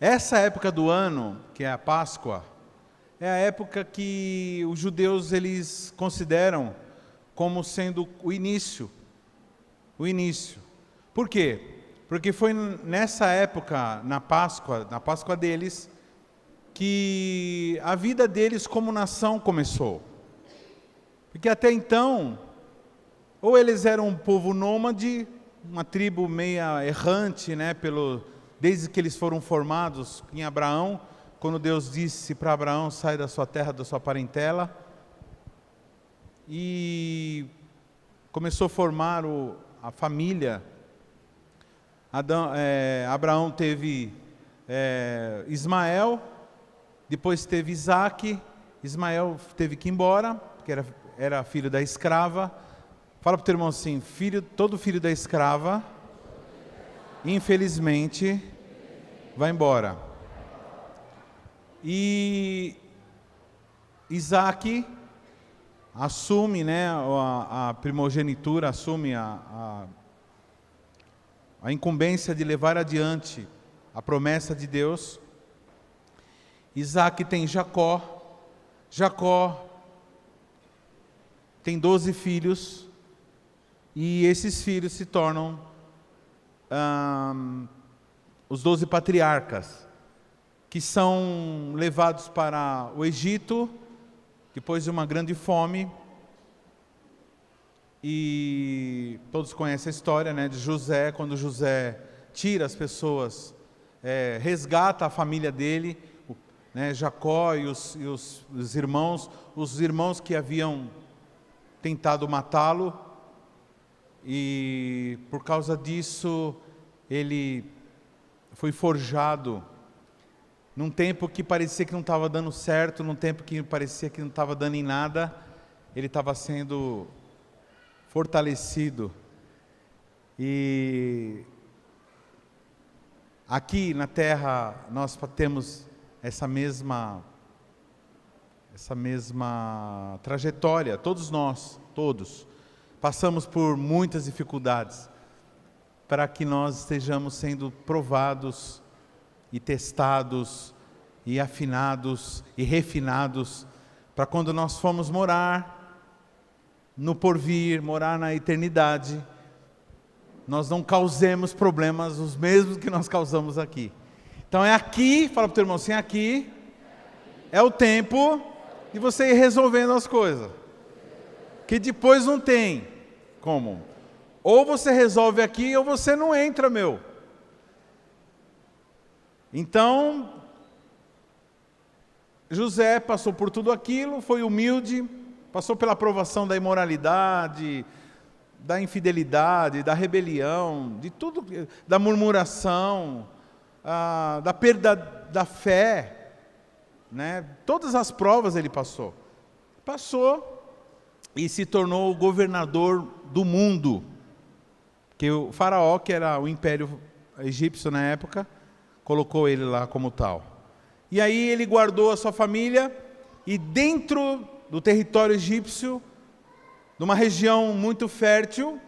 Essa época do ano, que é a Páscoa, é a época que os judeus eles consideram como sendo o início. O início. Por quê? Porque foi nessa época, na Páscoa deles, que a vida deles como nação começou. Porque até então, ou eles eram um povo nômade, uma tribo meia errante, né, desde que eles foram formados em Abraão, quando Deus disse para Abraão, sai da sua terra, da sua parentela, e começou a formar a família. Abraão teve Ismael, depois teve Isaac. Ismael teve que ir embora, porque era filho da escrava. Fala para o teu irmão assim, todo filho da escrava, infelizmente, vai embora. E Isaac assume, né, a primogenitura, assume a incumbência de levar adiante a promessa de Deus. Isaac tem Jacó. Jacó tem 12 filhos. E esses filhos se tornam os 12 patriarcas, que são levados para o Egito, depois de uma grande fome. E todos conhecem a história, né, de José, quando José tira as pessoas, resgata a família dele, né, Jacó e os irmãos que haviam tentado matá-lo, e por causa disso ele foi forjado num tempo que parecia que não estava dando certo, num tempo que parecia que não estava dando em nada, ele estava sendo fortalecido. E aqui na terra nós temos essa mesma trajetória, todos nós, passamos por muitas dificuldades para que nós estejamos sendo provados e testados e afinados e refinados, para quando nós formos morar no porvir, morar na eternidade, nós não causemos problemas os mesmos que nós causamos aqui. Então é aqui, fala para o teu irmão assim, aqui é o tempo de você ir resolvendo as coisas, que depois não tem como. Ou você resolve aqui, ou você não entra, meu. Então, José passou por tudo aquilo, foi humilde, passou pela provação da imoralidade, da infidelidade, da rebelião, de tudo, da murmuração, da perda da fé, né? Todas as provas ele passou. E se tornou o governador do mundo, que o faraó, que era o império egípcio na época, colocou ele lá como tal. E aí ele guardou a sua família, e dentro do território egípcio, numa região muito fértil,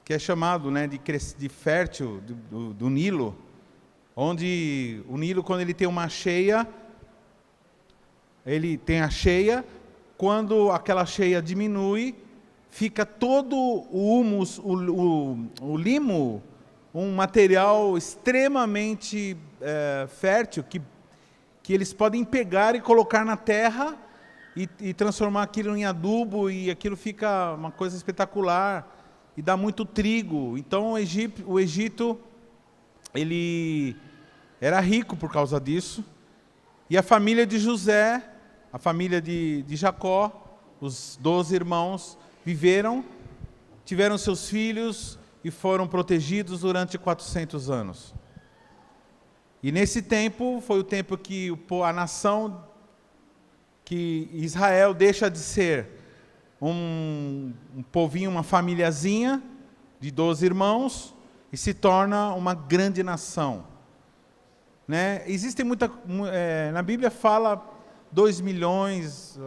que é chamado, né, de fértil, do Nilo, onde o Nilo, quando ele tem uma cheia, ele tem a cheia. Quando aquela cheia diminui, fica todo o humus, o limo, um material extremamente fértil, que eles podem pegar e colocar na terra e transformar aquilo em adubo, e aquilo fica uma coisa espetacular, e dá muito trigo. Então o Egito ele era rico por causa disso, e a família de José, a família de Jacó, os 12 irmãos, tiveram seus filhos e foram protegidos durante 400 anos. E nesse tempo, foi o tempo que a nação, que Israel deixa de ser um povinho, uma famíliazinha de 12 irmãos, e se torna uma grande nação. Né? Existem na Bíblia fala 2 milhões,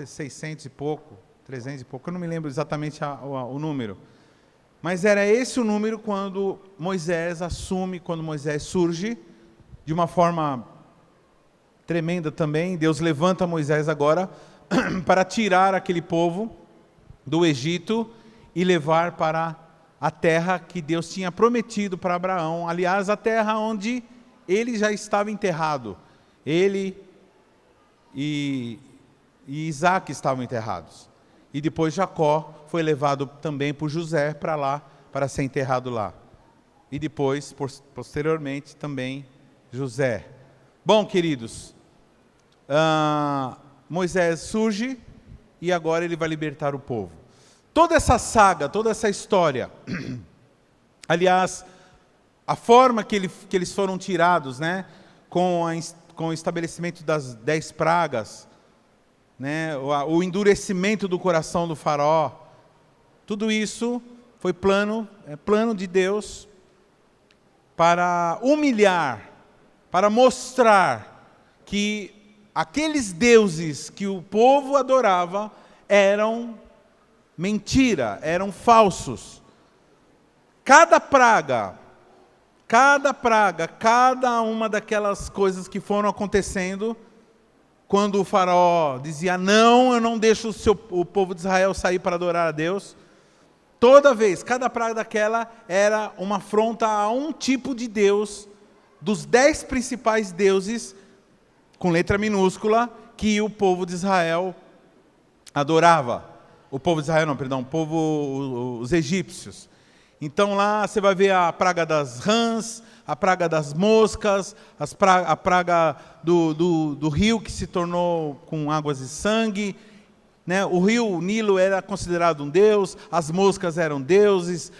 600 e pouco, 300 e pouco, eu não me lembro exatamente o número. Mas era esse o número quando Moisés surge, de uma forma tremenda também. Deus levanta Moisés agora para tirar aquele povo do Egito e levar para a terra que Deus tinha prometido para Abraão. Aliás, a terra onde ele já estava enterrado. Ele e Isaac estavam enterrados. E depois Jacó foi levado também por José para lá, para ser enterrado lá. E depois, posteriormente, também José. Bom, queridos, Moisés surge e agora ele vai libertar o povo. Toda essa saga, toda essa história, aliás, a forma que eles foram tirados, né, com o estabelecimento das 10 pragas, né, o endurecimento do coração do faraó, tudo isso foi plano de Deus para humilhar, para mostrar que aqueles deuses que o povo adorava eram mentira, eram falsos. Cada praga, cada uma daquelas coisas que foram acontecendo, quando o faraó dizia, não, eu não deixo o povo de Israel sair para adorar a Deus, toda vez, cada praga daquela era uma afronta a um tipo de Deus, dos 10 principais deuses, com letra minúscula, que o povo de Israel adorava. O povo de Israel não, perdão, os egípcios. Então lá você vai ver a praga das rãs, a praga das moscas, a praga do rio que se tornou com águas de sangue, né? O rio Nilo era considerado um deus, as moscas eram deuses,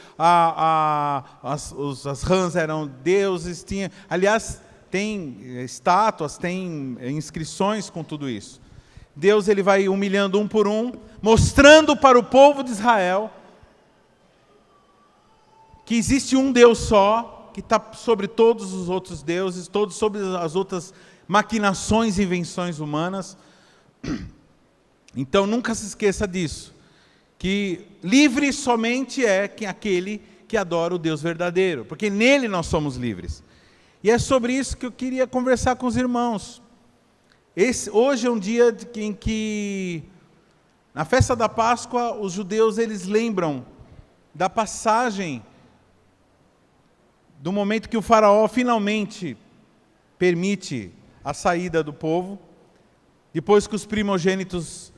as rãs eram deuses, aliás, tem estátuas, tem inscrições com tudo isso. Deus ele vai humilhando um por um, mostrando para o povo de Israel que existe um Deus só, que está sobre todos os outros deuses, todos sobre as outras maquinações e invenções humanas. Então nunca se esqueça disso, que livre somente é aquele que adora o Deus verdadeiro, porque nele nós somos livres. E é sobre isso que eu queria conversar com os irmãos. Hoje é um dia em que, na festa da Páscoa, os judeus eles lembram da passagem, do momento que o faraó finalmente permite a saída do povo, depois que os primogênitos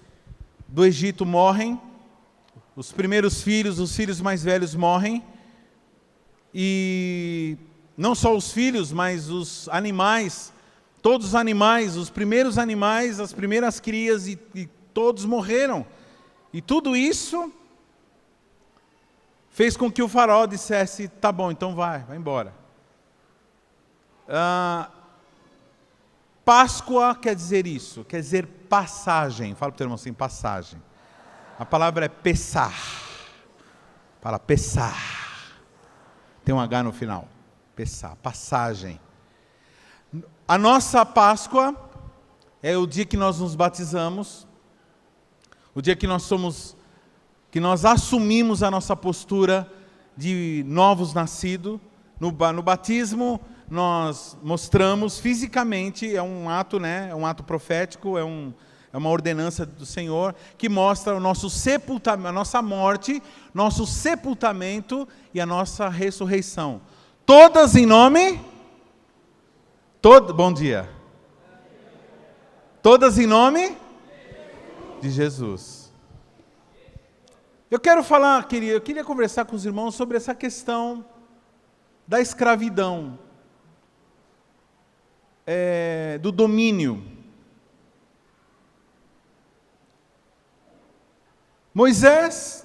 do Egito morrem, os primeiros filhos, os filhos mais velhos morrem, e não só os filhos, mas os animais, todos os animais, os primeiros animais, as primeiras crias, e todos morreram. E tudo isso fez com que o faraó dissesse, tá bom, então vai embora. Páscoa quer dizer isso, quer dizer passagem. Fala para o teu irmão assim, passagem. A palavra é pessar. Fala, pessar. Tem um H no final. Pessar, passagem. A nossa Páscoa é o dia que nós nos batizamos, o dia que nós assumimos a nossa postura de novos nascidos. No batismo, nós mostramos fisicamente, é um ato, né? É um ato profético, é uma ordenança do Senhor, que mostra o nosso sepultamento, a nossa morte, nosso sepultamento e a nossa ressurreição. Todas em nome? Bom dia. Todas em nome? De Jesus. Eu quero falar, eu queria conversar com os irmãos sobre essa questão da escravidão, do domínio. Moisés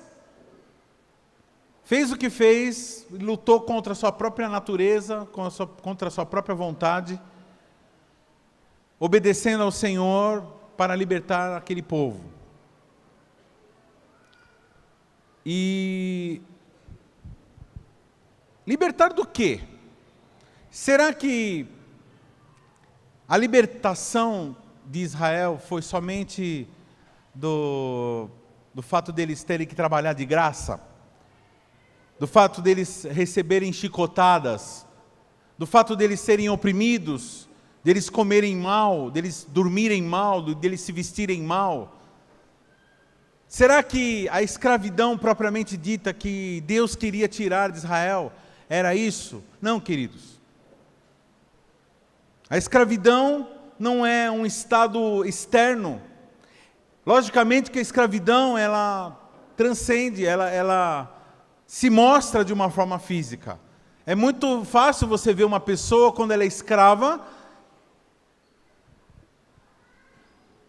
fez o que fez, lutou contra a sua própria natureza, contra a sua própria vontade, obedecendo ao Senhor para libertar aquele povo. E libertar do quê? Será que a libertação de Israel foi somente do fato deles terem que trabalhar de graça? Do fato deles receberem chicotadas? do fato deles serem oprimidos, deles comerem mal, deles dormirem mal, deles se vestirem mal? Será que a escravidão propriamente dita que Deus queria tirar de Israel era isso? Não, queridos. A escravidão não é um estado externo. Logicamente que a escravidão, ela transcende, ela se mostra de uma forma física. É muito fácil você ver uma pessoa quando ela é escrava.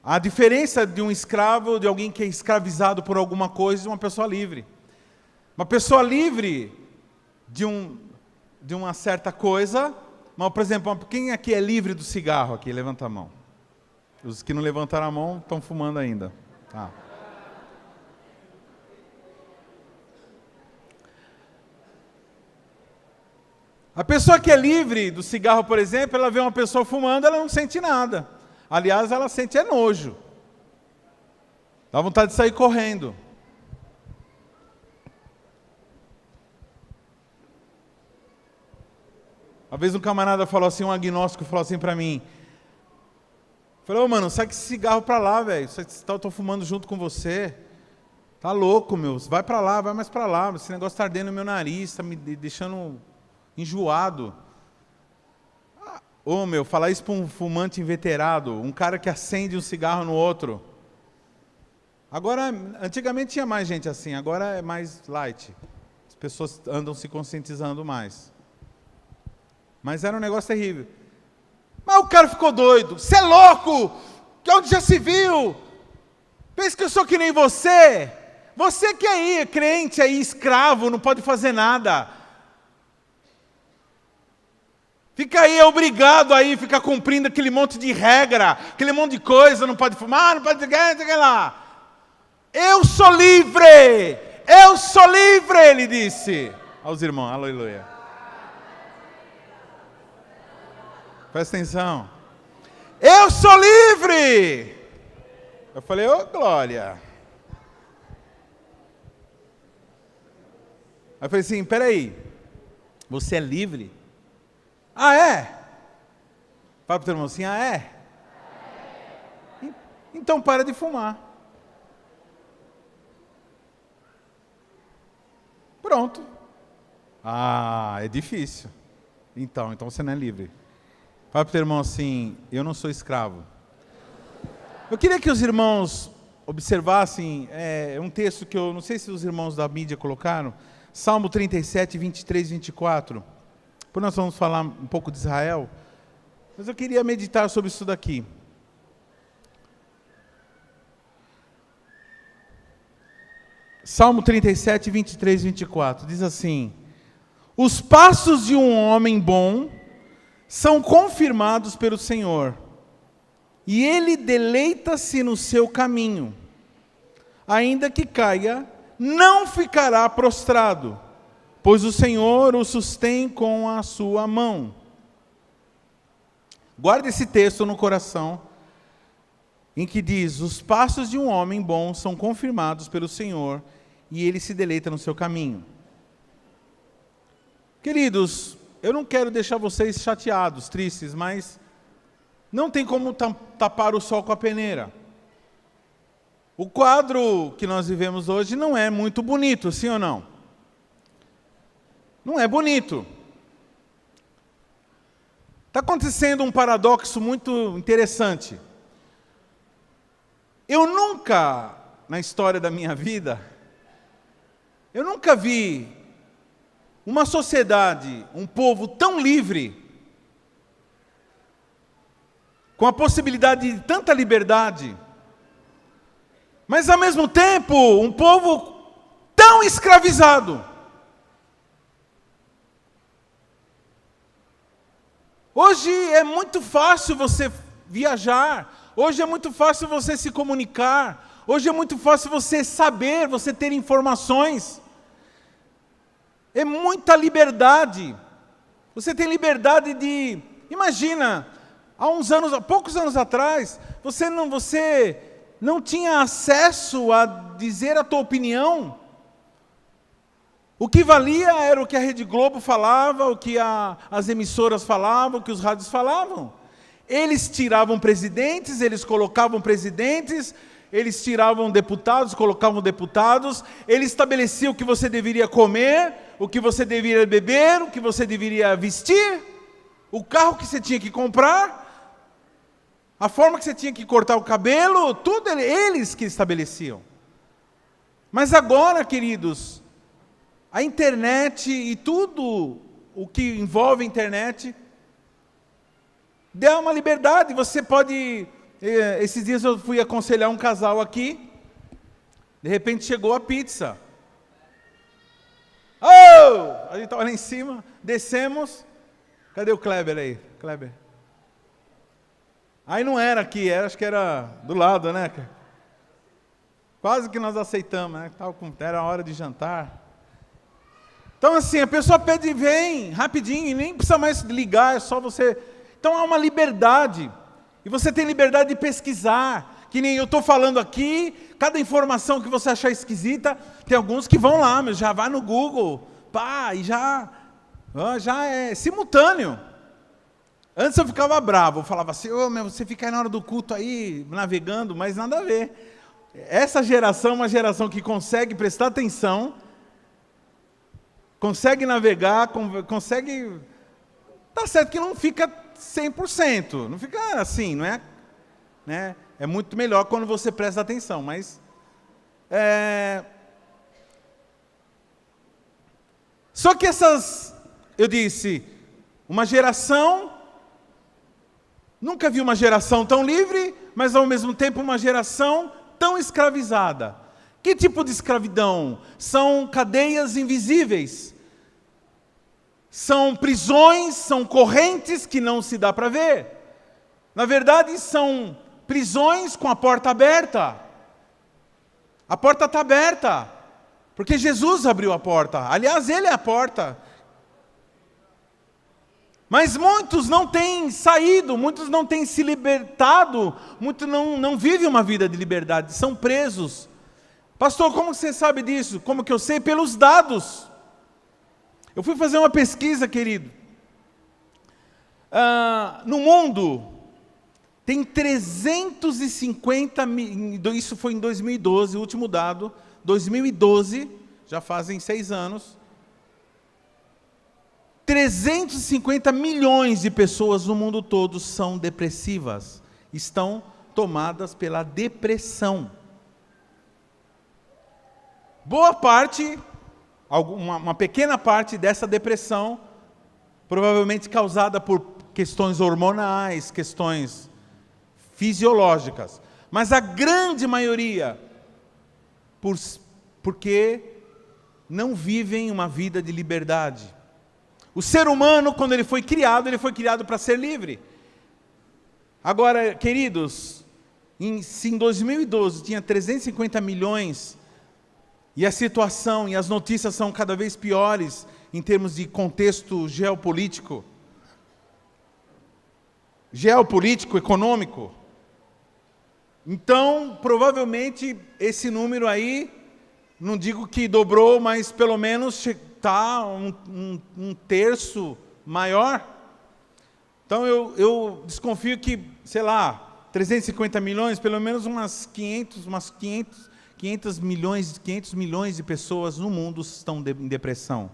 A diferença de um escravo, de alguém que é escravizado por alguma coisa, de uma pessoa livre. Uma pessoa livre de uma certa coisa, mas, por exemplo, quem aqui é livre do cigarro? Aqui, levanta a mão. Os que não levantaram a mão estão fumando ainda. Tá. A pessoa que é livre do cigarro, por exemplo, ela vê uma pessoa fumando, ela não sente nada. Aliás, ela sente nojo. Dá vontade de sair correndo. Uma vez um camarada falou assim, um agnóstico falou assim para mim. Falou, mano, sai com esse cigarro para lá, velho. Eu tô fumando junto com você. Tá louco, meu. Vai para lá, vai mais para lá. Esse negócio tá ardendo no meu nariz, tá me deixando enjoado. Meu, falar isso para um fumante inveterado, um cara que acende um cigarro no outro. Agora, antigamente tinha mais gente assim, agora é mais light. As pessoas andam se conscientizando mais. Mas era um negócio terrível. Mas o cara ficou doido. Você é louco? Que onde já se viu? Pensa que eu sou que nem você? Você que é crente aí, escravo, não pode fazer nada. Fica aí, é obrigado aí, ficar cumprindo aquele monte de regra, aquele monte de coisa, não pode fumar, não pode lá. Eu sou livre, ele disse aos irmãos, aleluia. Presta atenção. Eu sou livre. Eu falei, ô glória. Aí eu falei assim, peraí, você é livre? Ah, é? Fala para o teu irmão assim, ah, é? Então para de fumar. Pronto. Ah, é difícil. Então você não é livre. Fala para o teu irmão assim, eu não sou escravo. Eu queria que os irmãos observassem, um texto que eu não sei se os irmãos da mídia colocaram, Salmo 37, 23 e 24. Depois nós vamos falar um pouco de Israel, mas eu queria meditar sobre isso daqui. Salmo 37, 23 e 24, diz assim: os passos de um homem bom são confirmados pelo Senhor, e ele deleita-se no seu caminho. Ainda que caia, não ficará prostrado, pois o Senhor o sustém com a sua mão. Guarde esse texto no coração, em que diz, os passos de um homem bom são confirmados pelo Senhor, e ele se deleita no seu caminho. Queridos, eu não quero deixar vocês chateados, tristes, mas não tem como tapar o sol com a peneira. O quadro que nós vivemos hoje não é muito bonito, sim ou não? Não é bonito. Está acontecendo um paradoxo muito interessante. Eu nunca, na história da minha vida, eu nunca vi uma sociedade, um povo tão livre, com a possibilidade de tanta liberdade, mas ao mesmo tempo, um povo tão escravizado. Hoje é muito fácil você viajar, hoje é muito fácil você se comunicar, hoje é muito fácil você saber, você ter informações. É muita liberdade. Você tem liberdade de... Imagina, há poucos anos atrás, você não tinha acesso a dizer a tua opinião. O que valia era o que a Rede Globo falava, o que as emissoras falavam, o que os rádios falavam. Eles tiravam presidentes, eles colocavam presidentes, eles tiravam deputados, colocavam deputados, eles estabeleciam o que você deveria comer, o que você deveria beber, o que você deveria vestir, o carro que você tinha que comprar, a forma que você tinha que cortar o cabelo, tudo eles que estabeleciam. Mas agora, queridos, a internet e tudo o que envolve a internet dá uma liberdade. Você pode... Esses dias eu fui aconselhar um casal aqui, de repente chegou a pizza. Oh! A gente estava lá em cima, descemos. Cadê o Kleber aí? Kleber. Aí não era aqui, acho que era do lado, né? Quase que nós aceitamos, né? Era a hora de jantar. Então assim, a pessoa pede, vem, rapidinho, e nem precisa mais ligar, é só você... Então há uma liberdade. E você tem liberdade de pesquisar, que nem eu estou falando aqui, cada informação que você achar esquisita, tem alguns que vão lá, mas já vai no Google, pá, e já é simultâneo. Antes eu ficava bravo, eu falava assim, você fica aí na hora do culto aí, navegando, mas nada a ver. Essa geração é uma geração que consegue prestar atenção, consegue navegar, consegue... Tá certo que não fica 100%, não fica assim, não é? Né? É muito melhor quando você presta atenção, mas... Só que eu disse, uma geração... Nunca vi uma geração tão livre, mas ao mesmo tempo uma geração tão escravizada. Que tipo de escravidão? São cadeias invisíveis. São prisões, são correntes que não se dá para ver. Na verdade, são prisões com a porta aberta. A porta está aberta, porque Jesus abriu a porta. Aliás, Ele é a porta. Mas muitos não têm saído, muitos não têm se libertado, muitos não vivem uma vida de liberdade, são presos. Pastor, como você sabe disso? Como que eu sei? Pelos dados. Eu fui fazer uma pesquisa, querido. No mundo, tem 350 mil, isso foi em 2012, o último dado, 2012, já fazem 6 anos, 350 milhões de pessoas no mundo todo são depressivas, estão tomadas pela depressão. Boa parte, uma pequena parte dessa depressão, provavelmente causada por questões hormonais, questões fisiológicas, mas a grande maioria, porque não vivem uma vida de liberdade. O ser humano, quando ele foi criado para ser livre. Agora, queridos, se em 2012 tinha 350 milhões, e a situação e as notícias são cada vez piores em termos de contexto geopolítico, econômico, então, provavelmente, esse número aí, não digo que dobrou, mas pelo menos está um terço maior. Então eu desconfio que, sei lá, 350 milhões, pelo menos umas 500 milhões de pessoas no mundo estão em depressão.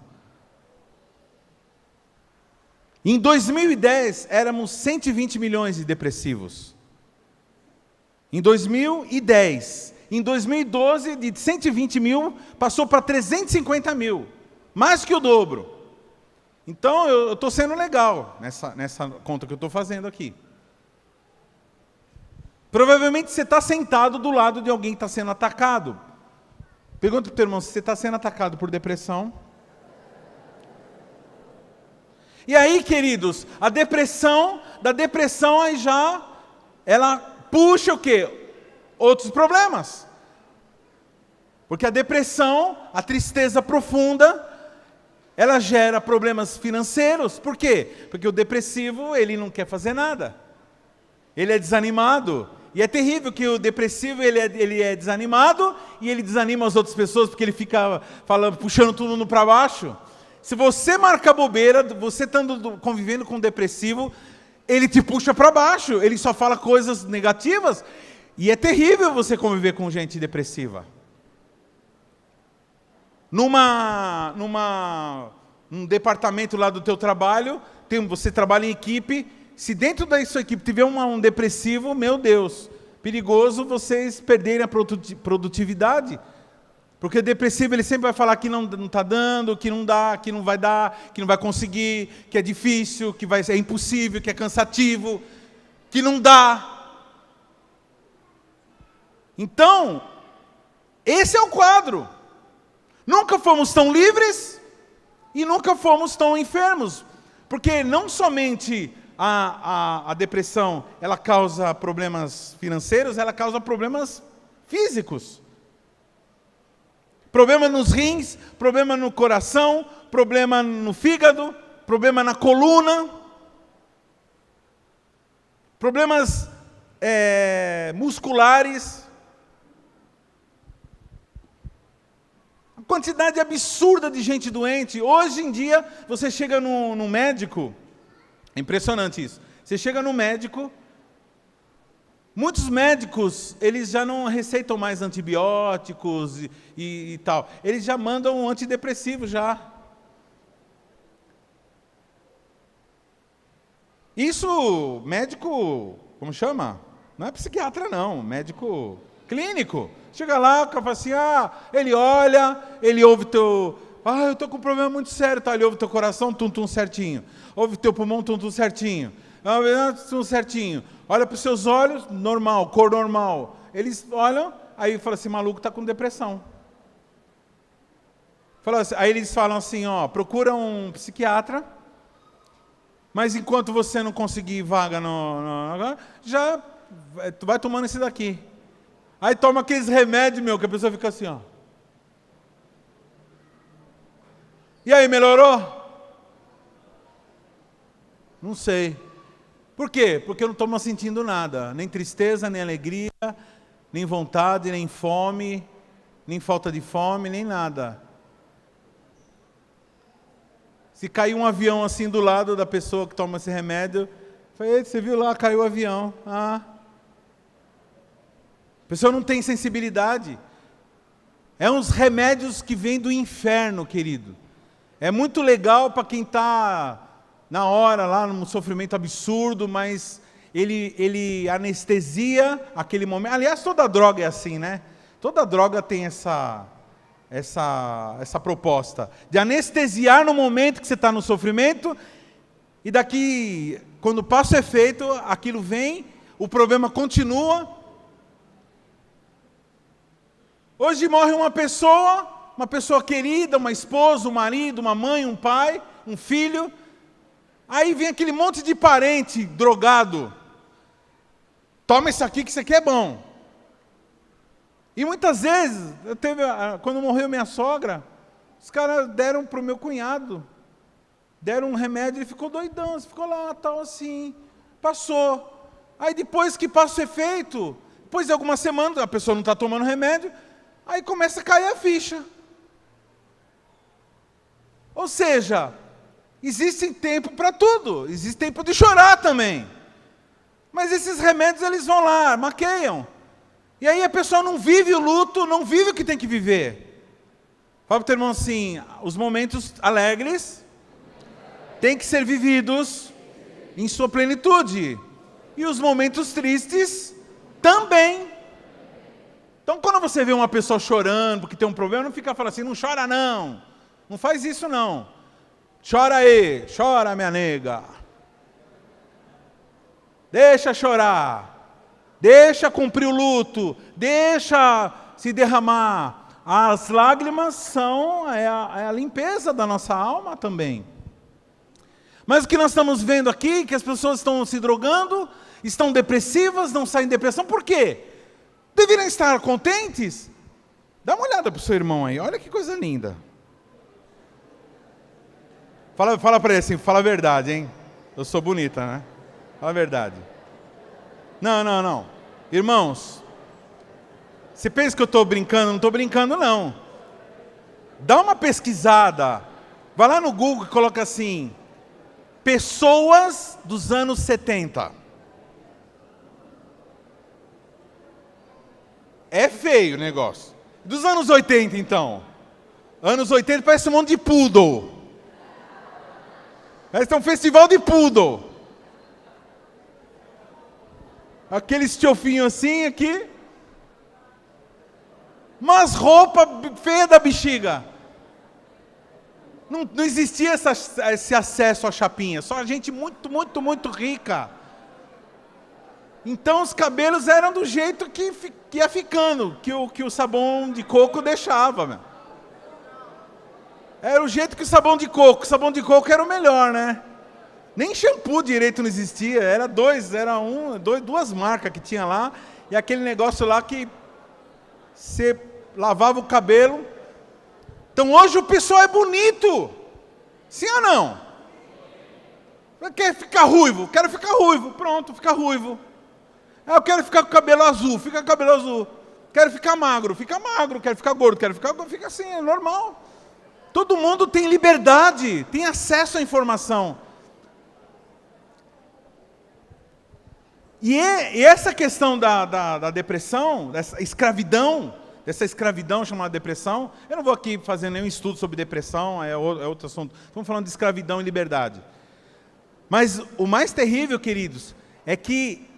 Em 2010, éramos 120 milhões de depressivos. Em 2010. Em 2012, de 120 mil, passou para 350 mil. Mais que o dobro. Então, eu estou sendo legal nessa conta que eu estou fazendo aqui. Provavelmente você está sentado do lado de alguém que está sendo atacado. Pergunta para o teu irmão, se você está sendo atacado por depressão. E aí, queridos, da depressão aí já, ela puxa o quê? Outros problemas. Porque a depressão, a tristeza profunda, ela gera problemas financeiros. Por quê? Porque o depressivo, ele não quer fazer nada. Ele é desanimado, E é terrível que o depressivo ele é desanimado e ele desanima as outras pessoas porque ele fica falando, puxando todo mundo para baixo. Se você marca bobeira, você estando convivendo com um depressivo, ele te puxa para baixo, ele só fala coisas negativas. E é terrível você conviver com gente depressiva. Num departamento lá do teu trabalho, você trabalha em equipe, se dentro da sua equipe tiver um depressivo, meu Deus, perigoso vocês perderem a produtividade. Porque o depressivo ele sempre vai falar que não está dando, que não dá, que não vai dar, que não vai conseguir, que é difícil, que é impossível, que é cansativo, que não dá. Então, esse é o quadro. Nunca fomos tão livres e nunca fomos tão enfermos. Porque não somente a depressão ela causa problemas financeiros, ela causa problemas físicos. Problema nos rins, problema no coração, problema no fígado, problema na coluna, problemas musculares. A quantidade absurda de gente doente. Hoje em dia, você chega no médico, é impressionante isso. Você chega no médico, muitos médicos, eles já não receitam mais antibióticos e tal. Eles já mandam um antidepressivo já. Isso, médico, como chama? Não é psiquiatra não, médico clínico. Chega lá, o cara fala assim, ele olha, ele ouve teu... eu estou com um problema muito sério, tá? Ele ouve teu coração, tum-tum certinho. Ouve teu pulmão, tum-tum certinho. Tum certinho. Olha para os seus olhos, normal, cor normal. Eles olham, aí fala assim, maluco está com depressão. Aí eles falam assim, procura um psiquiatra, mas enquanto você não conseguir vaga já tu vai tomando esse daqui. Aí toma aqueles remédios, que a pessoa fica assim, E aí, melhorou? Não sei. Por quê? Porque eu não estou mais sentindo nada. Nem tristeza, nem alegria, nem vontade, nem fome, nem falta de fome, nem nada. Se cair um avião assim do lado da pessoa que toma esse remédio, você viu lá, caiu o avião. A pessoa não tem sensibilidade. É uns remédios que vêm do inferno, querido. É muito legal para quem está na hora, lá num sofrimento absurdo, mas ele anestesia aquele momento. Aliás, toda droga é assim, né? Toda droga tem essa proposta de anestesiar no momento que você está no sofrimento, e daqui, quando passa o efeito, aquilo vem, o problema continua. Hoje morre uma pessoa querida, uma esposa, um marido, uma mãe, um pai, um filho. Aí vem aquele monte de parente drogado. Toma isso aqui que isso aqui é bom. E muitas vezes, quando morreu minha sogra, os caras deram para o meu cunhado. Deram um remédio, ele ficou doidão, ele ficou lá, tal assim. Passou. Aí depois que passa o efeito, depois de algumas semanas, a pessoa não está tomando remédio, aí começa a cair a ficha. Ou seja, existe tempo para tudo, existe tempo de chorar também. Mas esses remédios, eles vão lá, maqueiam. E aí a pessoa não vive o luto, não vive o que tem que viver. Fala para o teu irmão assim, os momentos alegres têm que ser vividos em sua plenitude. E os momentos tristes também. Então quando você vê uma pessoa chorando porque tem um problema, não fica falando assim, não chora não. Não faz isso não. Chora aí, chora minha nega. Deixa chorar. Deixa cumprir o luto. Deixa se derramar. As lágrimas são a limpeza da nossa alma também. Mas o que nós estamos vendo aqui, que as pessoas estão se drogando, estão depressivas, não saem de depressão, por quê? Deveriam estar contentes? Dá uma olhada para o seu irmão aí, olha que coisa linda. Fala para ele assim, fala a verdade, hein? Eu sou bonita, né? Fala a verdade. Não. Irmãos, você pensa que eu estou brincando? Não estou brincando, não. Dá uma pesquisada. Vai lá no Google e coloca assim, pessoas dos anos 70. É feio o negócio. Dos anos 80, então. Anos 80 parece um monte de poodle. Parece um festival de poodle. Aquele estiofinho assim aqui. Umas roupas feias da bexiga. Não existia esse acesso à chapinha. Só gente muito, muito, muito rica. Então os cabelos eram do jeito que ia ficando. Que o sabão de coco deixava. Meu. Era o jeito que o sabão de coco. O sabão de coco era o melhor, né? Nem shampoo direito não existia. Era duas marcas que tinha lá. E aquele negócio lá que você lavava o cabelo. Então hoje o pessoal é bonito. Sim ou não? Quer ficar ruivo? Quero ficar ruivo. Pronto, fica ruivo. Eu quero ficar com o cabelo azul. Fica com o cabelo azul. Quero ficar magro. Fica magro. Quero ficar gordo. Quero ficar gordo. Fica assim, é normal. Todo mundo tem liberdade. Tem acesso à informação. E essa questão da depressão, dessa escravidão chamada depressão, eu não vou aqui fazer nenhum estudo sobre depressão, é outro assunto. Estamos falando de escravidão e liberdade. Mas o mais terrível, queridos, é que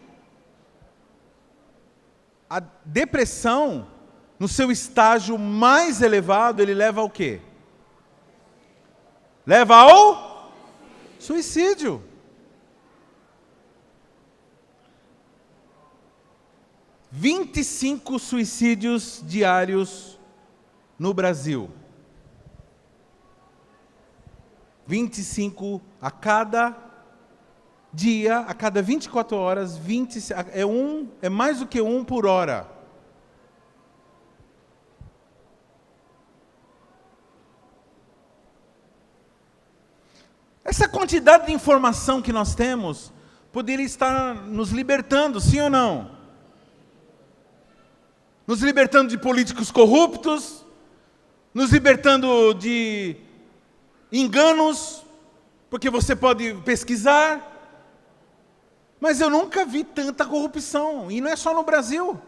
a depressão, no seu estágio mais elevado, ele leva ao quê? Leva ao suicídio. – 25 suicídios diários no Brasil. 25 a cada dia, a cada 24 horas, é mais do que um por hora. Essa quantidade de informação que nós temos poderia estar nos libertando, sim ou não? Nos libertando de políticos corruptos, nos libertando de enganos, porque você pode pesquisar. Mas eu nunca vi tanta corrupção, e não é só no Brasil.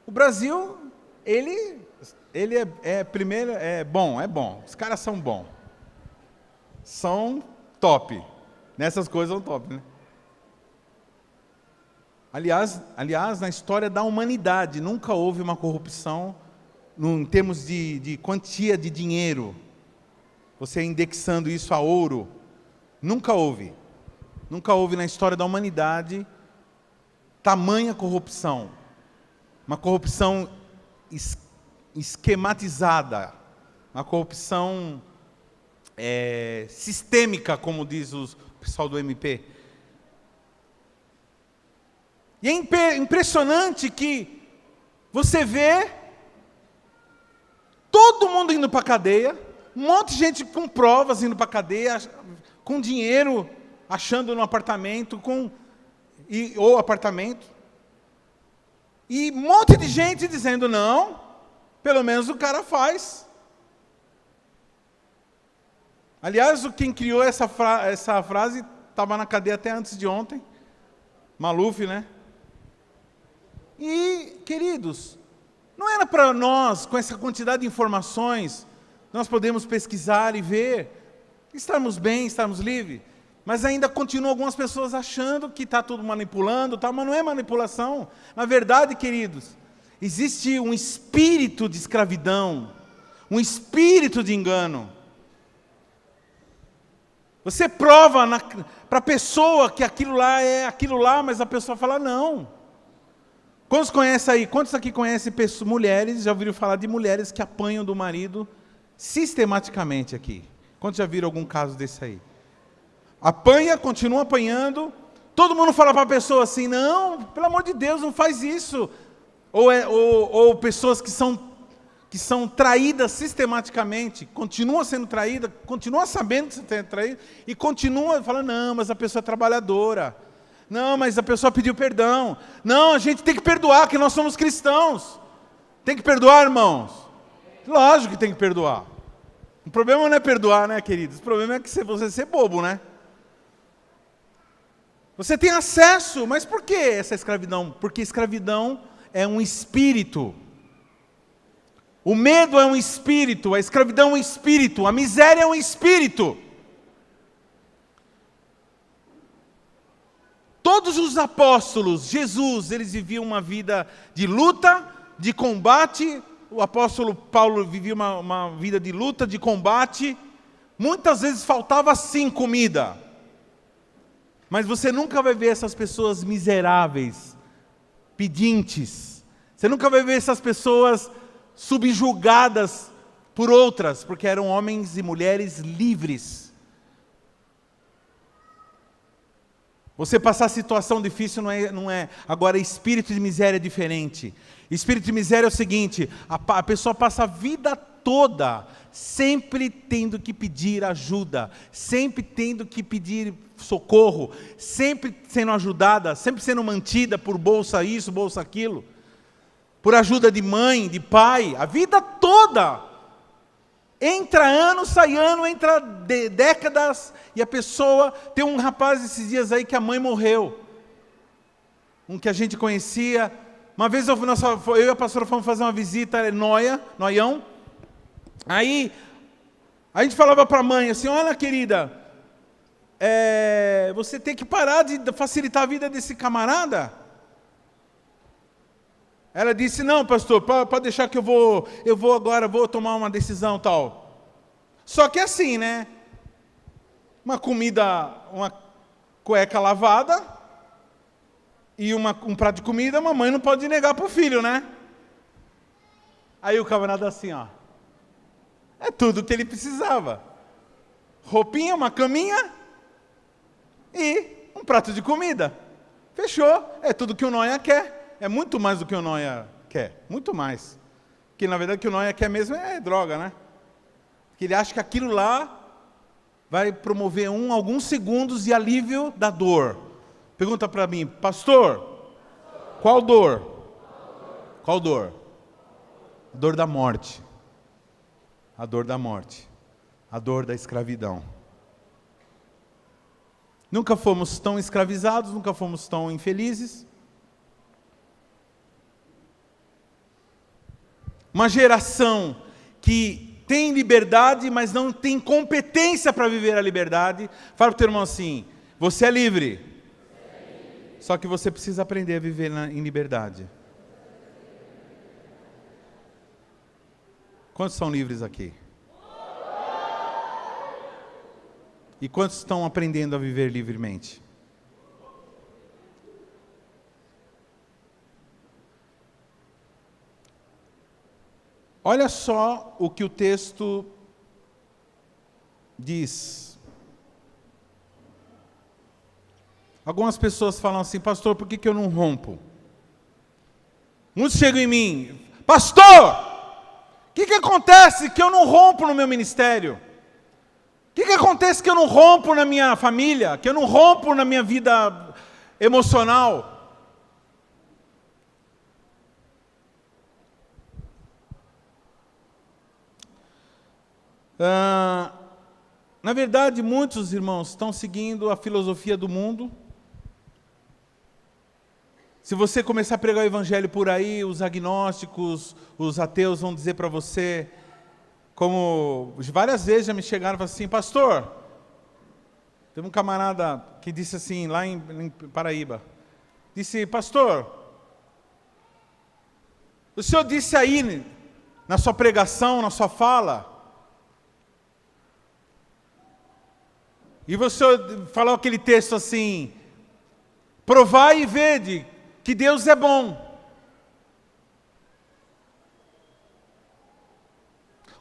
O Brasil, ele primeiro, é bom. Os caras são bons. São top. Nessas coisas são top, né? Aliás, na história da humanidade, nunca houve uma corrupção em termos de quantia de dinheiro. Você indexando isso a ouro. Nunca houve. Nunca houve na história da humanidade tamanha corrupção. Uma corrupção esquematizada. Uma corrupção sistêmica, como diz o pessoal do MP. E é impressionante que você vê todo mundo indo para a cadeia, um monte de gente com provas indo para a cadeia, com dinheiro, achando no apartamento, ou apartamento. E um monte de gente dizendo, não, pelo menos o cara faz. Aliás, quem criou essa frase estava na cadeia até antes de ontem. Maluf, né? E, queridos, não era para nós, com essa quantidade de informações, nós podemos pesquisar e ver, estarmos bem, estarmos livres, mas ainda continuam algumas pessoas achando que está tudo manipulando, mas não é manipulação. Na verdade, queridos, existe um espírito de escravidão, um espírito de engano. Você prova para a pessoa que aquilo lá é aquilo lá, mas a pessoa fala não. Quantos aqui conhecem mulheres, já ouviram falar de mulheres que apanham do marido sistematicamente aqui? Quantos já viram algum caso desse aí? Apanha, continua apanhando, todo mundo fala para a pessoa assim, não, pelo amor de Deus, não faz isso. Ou pessoas que são traídas sistematicamente, continuam sendo traídas, continuam sabendo que você está traído, e continua falando, não, mas a pessoa é trabalhadora. Não, mas a pessoa pediu perdão. Não, a gente tem que perdoar, que nós somos cristãos. Tem que perdoar, irmãos? Lógico que tem que perdoar. O problema não é perdoar, né, queridos? O problema é que você ser bobo, né? Você tem acesso, mas por que essa escravidão? Porque escravidão é um espírito. O medo é um espírito, a escravidão é um espírito, a miséria é um espírito. Todos os apóstolos, Jesus, eles viviam uma vida de luta, de combate. O apóstolo Paulo vivia uma vida de luta, de combate. Muitas vezes faltava sim comida. Mas você nunca vai ver essas pessoas miseráveis, pedintes. Você nunca vai ver essas pessoas subjugadas por outras, porque eram homens e mulheres livres. Você passar situação difícil não é. Agora, espírito de miséria é diferente. Espírito de miséria é o seguinte: a pessoa passa a vida toda sempre tendo que pedir ajuda, sempre tendo que pedir socorro, sempre sendo ajudada, sempre sendo mantida por bolsa isso, bolsa aquilo, por ajuda de mãe, de pai, a vida toda. Entra ano, sai ano, entra décadas, e a pessoa... Tem um rapaz esses dias aí que a mãe morreu, um que a gente conhecia. Uma vez eu e a pastora fomos fazer uma visita Noião. Aí a gente falava para a mãe assim: olha, querida, você tem que parar de facilitar a vida desse camarada. Ela disse: não, pastor, pode deixar que eu vou agora, vou tomar uma decisão tal. Só que assim, né? Uma comida, uma cueca lavada e um prato de comida, a mamãe não pode negar para o filho, né? Aí o camarada assim, ó. É tudo que ele precisava. Roupinha, uma caminha e um prato de comida. Fechou. É tudo que o Noia quer. É muito mais do que o Noia quer. Muito mais. Porque na verdade o que o Noia quer mesmo é droga, né? Porque ele acha que aquilo lá vai promover alguns segundos de alívio da dor. Pergunta para mim: pastor, qual dor? Qual dor? A dor da morte. A dor da morte. A dor da escravidão. Nunca fomos tão escravizados, nunca fomos tão infelizes. Uma geração que tem liberdade, mas não tem competência para viver a liberdade. Fala para o teu irmão assim: você é livre. Só que você precisa aprender a viver em liberdade. Quantos são livres aqui? E quantos estão aprendendo a viver livremente? Olha só o que o texto diz. Algumas pessoas falam assim: pastor, por que eu não rompo? Muitos chegam em mim: pastor, o que acontece que eu não rompo no meu ministério? O que acontece que eu não rompo na minha família? Que eu não rompo na minha vida emocional? Na verdade, muitos irmãos estão seguindo a filosofia do mundo. Se você começar a pregar o evangelho por aí, os agnósticos, os ateus vão dizer para você, como várias vezes já me chegaram e falaram assim: pastor, teve um camarada que disse assim, lá em Paraíba, disse: pastor, o senhor disse aí, na sua pregação, na sua fala, e você falou aquele texto assim: provai e vede que Deus é bom.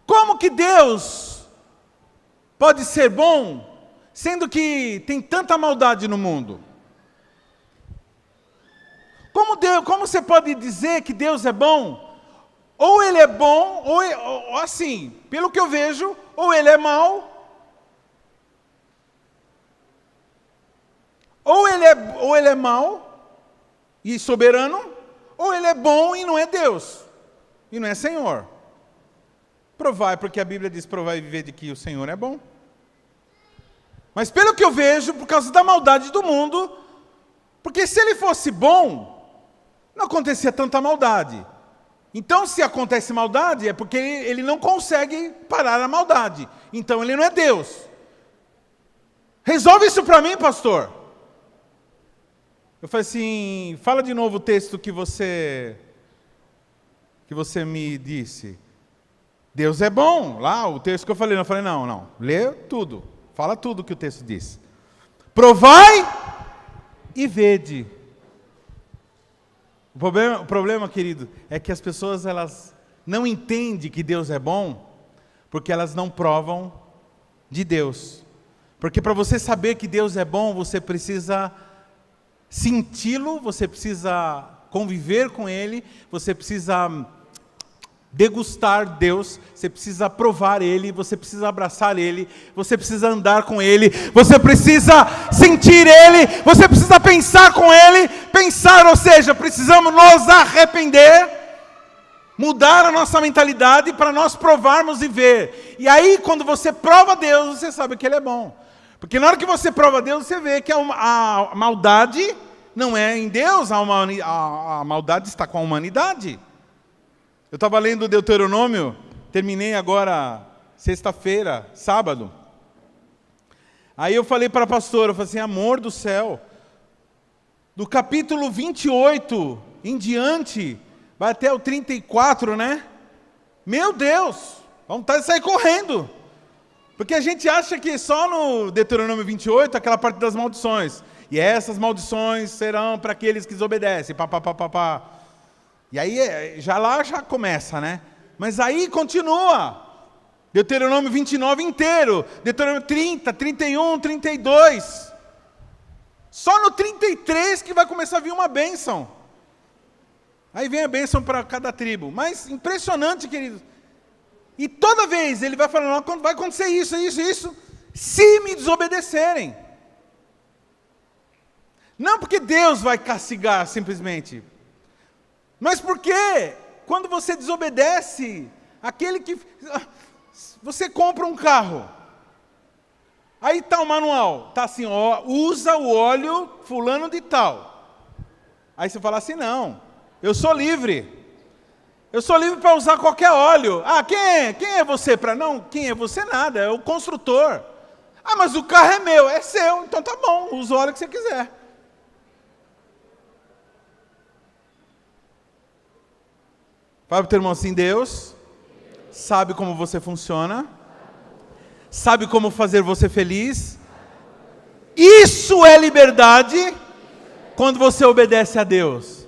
Como que Deus pode ser bom, sendo que tem tanta maldade no mundo? Como você pode dizer que Deus é bom? Ou Ele é bom, ou assim, pelo que eu vejo, ou Ele é mau, Ou ele é mau e soberano, ou ele é bom e não é Deus, e não é Senhor. Provai, porque a Bíblia diz, provai e viver de que o Senhor é bom. Mas pelo que eu vejo, por causa da maldade do mundo, porque se ele fosse bom, não acontecia tanta maldade. Então, se acontece maldade, é porque ele não consegue parar a maldade. Então, ele não é Deus. Resolve isso para mim, pastor. Eu falei assim, fala de novo o texto que você me disse. Deus é bom. Lá, o texto que eu falei, não, lê tudo. Fala tudo que o texto diz. Provai e vede. O problema, querido, é que as pessoas elas não entendem que Deus é bom, porque elas não provam de Deus. Porque para você saber que Deus é bom, você precisa senti-lo, você precisa conviver com Ele, você precisa degustar Deus, você precisa provar Ele, você precisa abraçar Ele, você precisa andar com Ele, você precisa sentir Ele, você precisa pensar com Ele, ou seja, precisamos nos arrepender, mudar a nossa mentalidade para nós provarmos e ver. E aí quando você prova Deus, você sabe que Ele é bom. Porque na hora que você prova Deus, você vê que a maldade não é em Deus, a maldade está com a humanidade. Eu estava lendo Deuteronômio, terminei agora sexta-feira, sábado. Aí eu falei para a pastora, eu falei assim, amor do céu, do capítulo 28 em diante, vai até o 34, né? Meu Deus, vamos sair correndo. Porque a gente acha que só no Deuteronômio 28, aquela parte das maldições. E essas maldições serão para aqueles que desobedecem. E aí, já começa, né? Mas aí continua. Deuteronômio 29 inteiro. Deuteronômio 30, 31, 32. Só no 33 que vai começar a vir uma bênção. Aí vem a bênção para cada tribo. Mas impressionante, queridos. E toda vez ele vai falando, vai acontecer isso, se me desobedecerem. Não porque Deus vai castigar simplesmente, mas porque quando você desobedece, você compra um carro, aí está o manual, está assim, usa o óleo fulano de tal. Aí você fala assim, não, eu sou livre. Eu sou livre para usar qualquer óleo. Ah, quem é você para não? Quem é você nada, é o construtor. Ah, mas o carro é meu, é seu, então tá bom, usa o óleo que você quiser. Fala para o teu irmão assim, Deus sabe como você funciona, sabe como fazer você feliz. Isso é liberdade quando você obedece a Deus.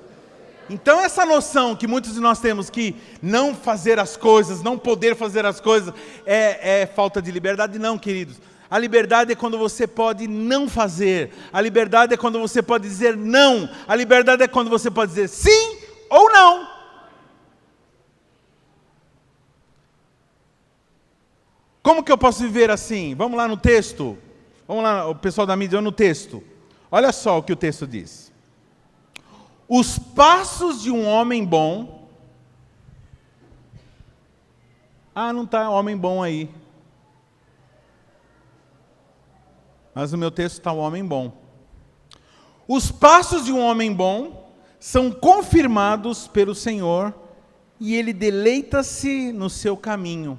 Então essa noção que muitos de nós temos que não fazer as coisas, não poder fazer as coisas, é falta de liberdade. Não, queridos. A liberdade é quando você pode não fazer. A liberdade é quando você pode dizer não. A liberdade é quando você pode dizer sim ou não. Como que eu posso viver assim? Vamos lá no texto. Vamos lá, o pessoal da mídia, no texto. Olha só o que o texto diz. Os passos de um homem bom... Ah, não está homem bom aí. Mas no meu texto está o homem bom. Os passos de um homem bom são confirmados pelo Senhor e ele deleita-se no seu caminho.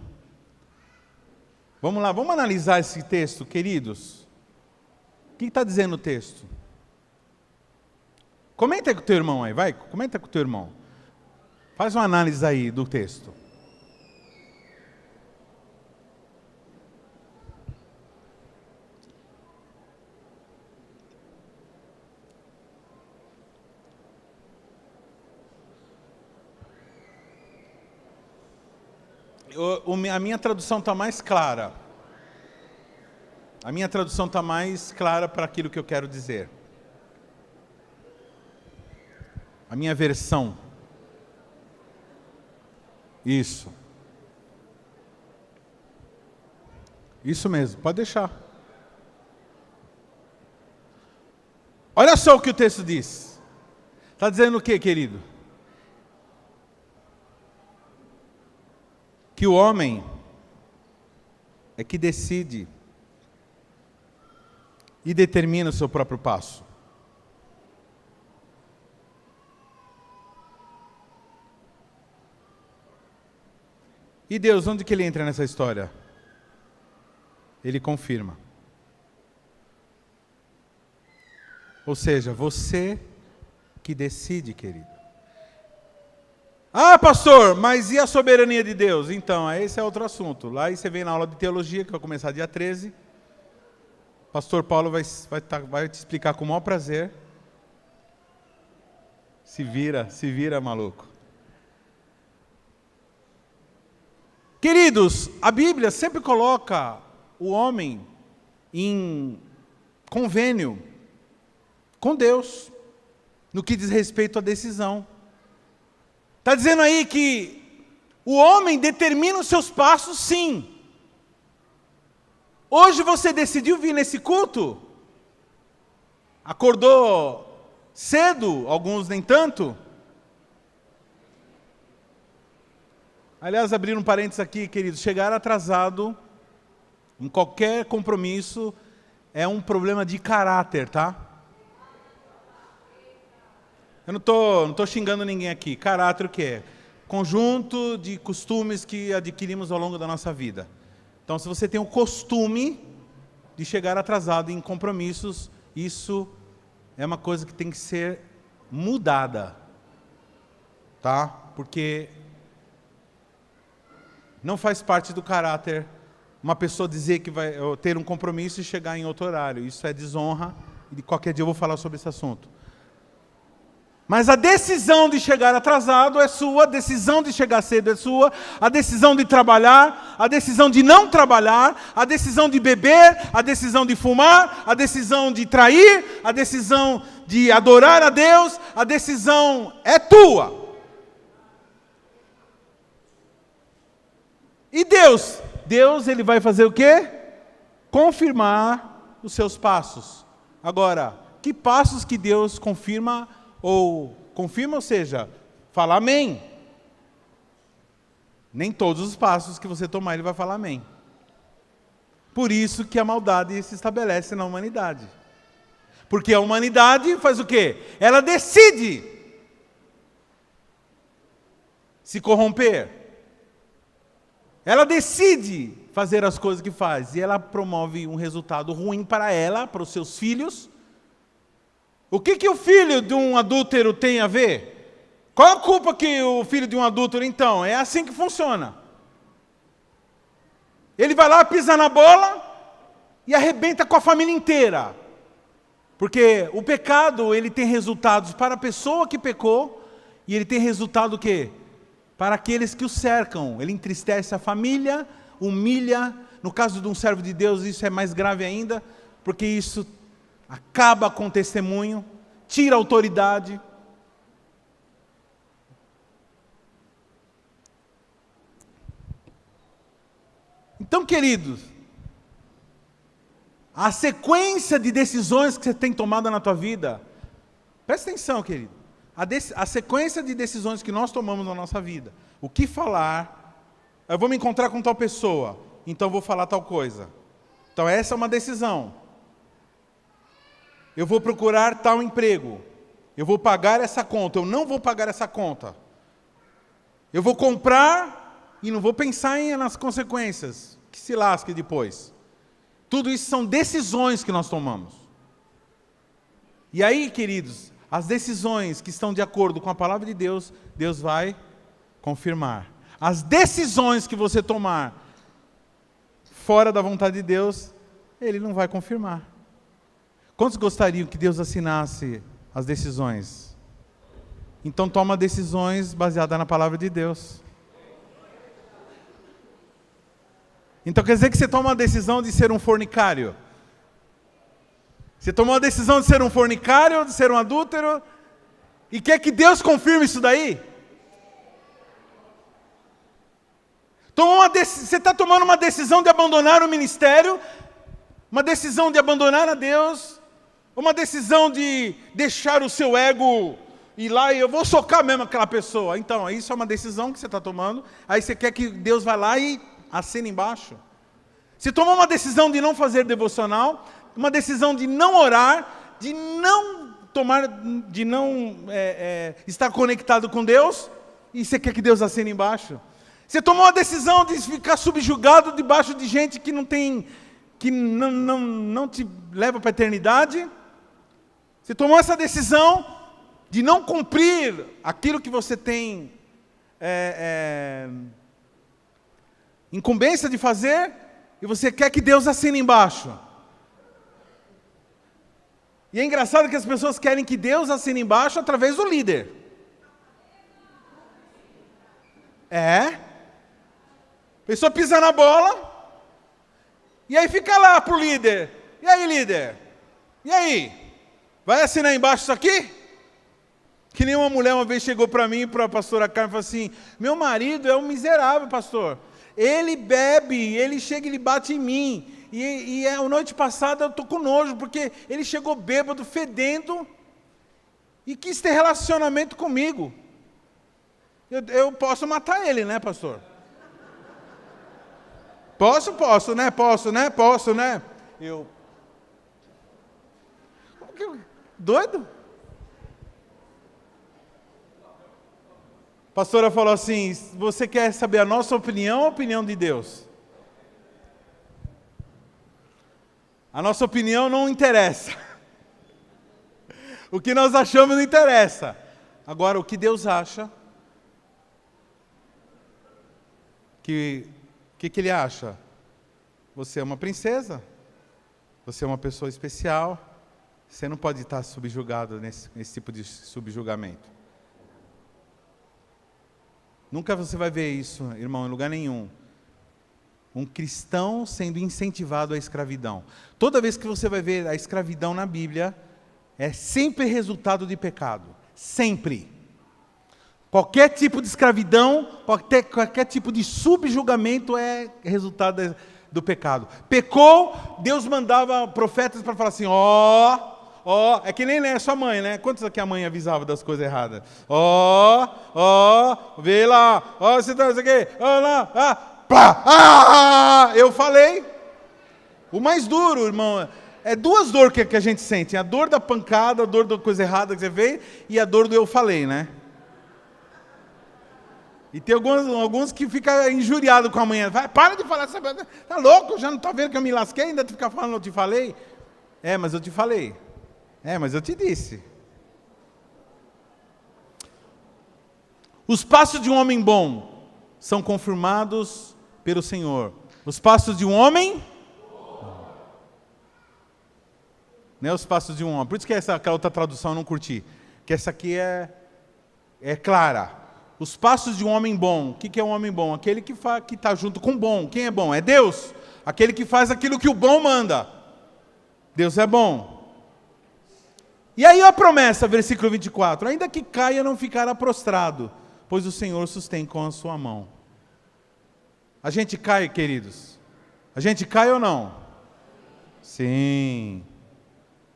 Vamos lá, vamos analisar esse texto, queridos. O que está dizendo o texto? Comenta com o teu irmão aí, vai, comenta com o teu irmão. Faz uma análise aí do texto. A minha tradução está mais clara. A minha tradução está mais clara para aquilo que eu quero dizer. A minha versão. Isso. Isso mesmo, pode deixar. Olha só o que o texto diz. Está dizendo o quê, querido? Que o homem é que decide e determina o seu próprio passo. E Deus, onde que ele entra nessa história? Ele confirma. Ou seja, você que decide, querido. Ah, pastor, mas e a soberania de Deus? Então, esse é outro assunto. Lá você vem na aula de teologia, que vai começar dia 13. Pastor Paulo vai te explicar com o maior prazer. Se vira, maluco. Queridos, a Bíblia sempre coloca o homem em convênio com Deus, no que diz respeito à decisão. Está dizendo aí que o homem determina os seus passos, sim. Hoje você decidiu vir nesse culto? Acordou cedo, alguns nem tanto? Aliás, abrir um parênteses aqui, queridos, chegar atrasado em qualquer compromisso é um problema de caráter, tá? Eu não tô xingando ninguém aqui. Caráter o que é? Conjunto de costumes que adquirimos ao longo da nossa vida. Então, se você tem o costume de chegar atrasado em compromissos, isso é uma coisa que tem que ser mudada, tá? Porque não faz parte do caráter uma pessoa dizer que vai ter um compromisso e chegar em outro horário. Isso é desonra, e de qualquer dia eu vou falar sobre esse assunto. Mas a decisão de chegar atrasado é sua, a decisão de chegar cedo é sua, a decisão de trabalhar, a decisão de não trabalhar, a decisão de beber, a decisão de fumar, a decisão de trair, a decisão de adorar a Deus, a decisão é tua. E Deus, ele vai fazer o quê? Confirmar os seus passos. Agora, que passos que Deus confirma, ou seja, fala amém. Nem todos os passos que você tomar ele vai falar amém. Por isso que a maldade se estabelece na humanidade. Porque a humanidade faz o quê? Ela decide se corromper. Ela decide fazer as coisas que faz. E ela promove um resultado ruim para ela, para os seus filhos. O que o filho de um adúltero tem a ver? Qual a culpa que o filho de um adúltero, então? É assim que funciona. Ele vai lá, pisa na bola e arrebenta com a família inteira. Porque o pecado, ele tem resultados para a pessoa que pecou, e ele tem resultado o quê? Para aqueles que o cercam. Ele entristece a família, humilha. No caso de um servo de Deus, isso é mais grave ainda, porque isso acaba com o testemunho, tira a autoridade. Então, queridos, a sequência de decisões que você tem tomado na tua vida, presta atenção, querido, a sequência de decisões que nós tomamos na nossa vida, o que falar, eu vou me encontrar com tal pessoa, então eu vou falar tal coisa. Então essa é uma decisão. Eu vou procurar tal emprego, eu vou pagar essa conta, eu não vou pagar essa conta. Eu vou comprar e não vou pensar nas consequências, que se lasque depois. Tudo isso são decisões que nós tomamos. E aí, queridos, as decisões que estão de acordo com a palavra de Deus, Deus vai confirmar. As decisões que você tomar fora da vontade de Deus, Ele não vai confirmar. Quantos gostariam que Deus assinasse as decisões? Então toma decisões baseadas na palavra de Deus. Então quer dizer que você toma a decisão de ser um fornicário? Você tomou a decisão de ser um fornicário, de ser um adúltero, e quer que Deus confirme isso daí? Você está tomando uma decisão de abandonar o ministério, uma decisão de abandonar a Deus, Uma decisão de deixar o seu ego ir lá e eu vou socar mesmo aquela pessoa. Então, isso é uma decisão que você está tomando. Aí você quer que Deus vá lá e assine embaixo. Você tomou uma decisão de não fazer devocional, uma decisão de não orar, de não estar conectado com Deus, e você quer que Deus assine embaixo. Você tomou uma decisão de ficar subjugado debaixo de gente que não te leva para a eternidade. Você tomou essa decisão de não cumprir aquilo que você tem incumbência de fazer, e você quer que Deus assine embaixo. E é engraçado que as pessoas querem que Deus assine embaixo através do líder. A pessoa pisa na bola, e aí fica lá pro líder. E aí, líder? E aí? Vai assinar embaixo isso aqui? Que nem uma mulher uma vez chegou para mim, para a pastora Carmen, e falou assim: meu marido é um miserável, pastor. Ele bebe, ele chega e ele bate em mim. E a noite passada eu estou com nojo, porque ele chegou bêbado, fedendo, e quis ter relacionamento comigo. Eu posso matar ele, né, pastor? Posso, né? Posso, né? Doido? A pastora falou assim: você quer saber a nossa opinião ou a opinião de Deus? A nossa opinião não interessa. O que nós achamos não interessa. Agora, o que Deus acha, que Ele acha? Você é uma princesa, você é uma pessoa especial, você não pode estar subjugado nesse tipo de subjugamento. Nunca você vai ver isso, irmão, em lugar nenhum. Um cristão sendo incentivado à escravidão. Toda vez que você vai ver a escravidão na Bíblia, é sempre resultado de pecado. Sempre. Qualquer tipo de escravidão, qualquer tipo de subjugamento é resultado do pecado. Pecou, Deus mandava profetas para falar assim: é que nem né, sua mãe, né? Quantos aqui a mãe avisava das coisas erradas? Vê lá, você tá isso aqui, lá, eu falei. O mais duro, irmão, é duas dores que a gente sente: a dor da pancada, a dor da coisa errada que você fez, e a dor do eu falei, né? E tem alguns que ficam injuriados com a mãe. Vai, para de falar, tá louco? Já não está vendo que eu me lasquei? Ainda fica falando, eu te falei? Mas eu te falei. Mas eu te disse. Os passos de um homem bom são confirmados pelo Senhor. Os passos de um homem... Não é os passos de um homem. Por isso que aquela outra tradução eu não curti. Que essa aqui é clara. Os passos de um homem bom. O que é um homem bom? Aquele que está junto com o bom. Quem é bom? É Deus. Aquele que faz aquilo que o bom manda. Deus é bom. E aí a promessa, versículo 24. Ainda que caia, não ficará prostrado, pois o Senhor sustém com a sua mão. A gente cai, queridos? A gente cai ou não? Sim.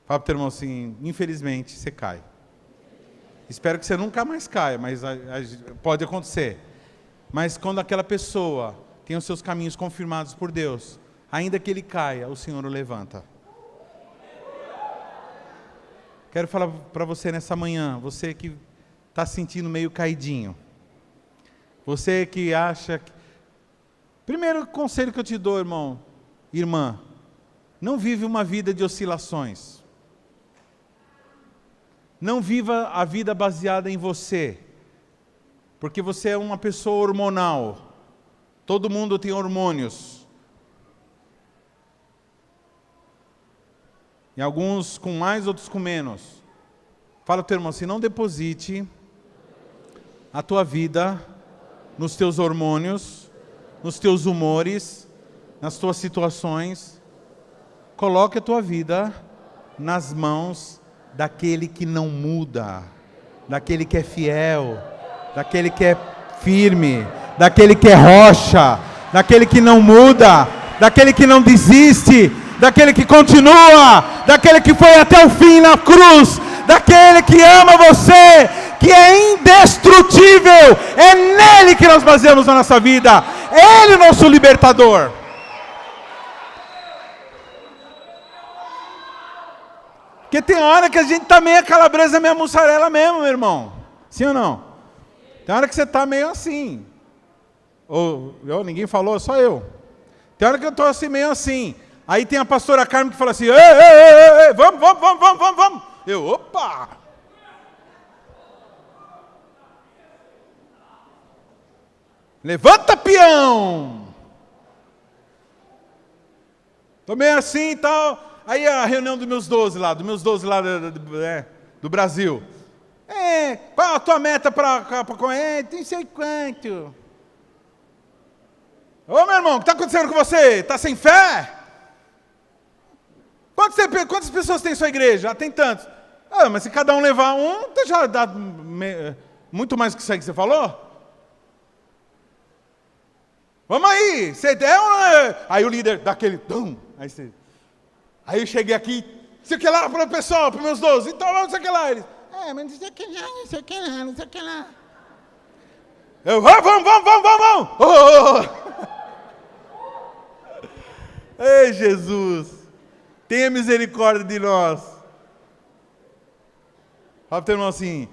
Fala para o teu irmão assim: infelizmente você cai. Espero que você nunca mais caia, mas pode acontecer. Mas quando aquela pessoa tem os seus caminhos confirmados por Deus, ainda que ele caia, o Senhor o levanta. Quero falar para você nessa manhã, você que está se sentindo meio caidinho. Você que acha... Primeiro conselho que eu te dou, irmão, irmã, não vive uma vida de oscilações. Não viva a vida baseada em você, porque você é uma pessoa hormonal. Todo mundo tem hormônios. E alguns com mais, outros com menos. Fala para o teu irmão assim: não deposite a tua vida nos teus hormônios, nos teus humores, nas tuas situações. Coloque a tua vida nas mãos daquele que não muda, daquele que é fiel, daquele que é firme, daquele que é rocha, daquele que não muda, daquele que não desiste, daquele que continua, daquele que foi até o fim na cruz, daquele que ama você, que é indestrutível. É nele que nós baseamos a nossa vida. Ele é o nosso libertador. Porque tem hora que a gente está meio calabresa, meio mussarela mesmo, meu irmão. Sim ou não? Tem hora que você está meio assim. Ninguém falou, só eu. Tem hora que eu estou assim, meio assim. Aí tem a pastora Carmen que fala assim, ei, vamos. Eu, opa! Levanta, peão! Estou meio assim e tal. Aí a reunião dos meus 12 lá do Brasil. Qual a tua meta para tem sei quanto. Ô meu irmão, o que está acontecendo com você? Está sem fé? Quantas pessoas tem em sua igreja? Tem tantos. Mas se cada um levar um, já dá muito mais do que isso aí que você falou? Vamos aí, você der um... Aí o líder dá aquele... Aí eu cheguei aqui, sei que lá para o pessoal, para os meus 12, então vamos, sei que lá. Eles, mas não sei que lá, não sei que lá. Eu, vamos. Ei, Jesus, tenha misericórdia de nós. Fala para o teu irmão assim,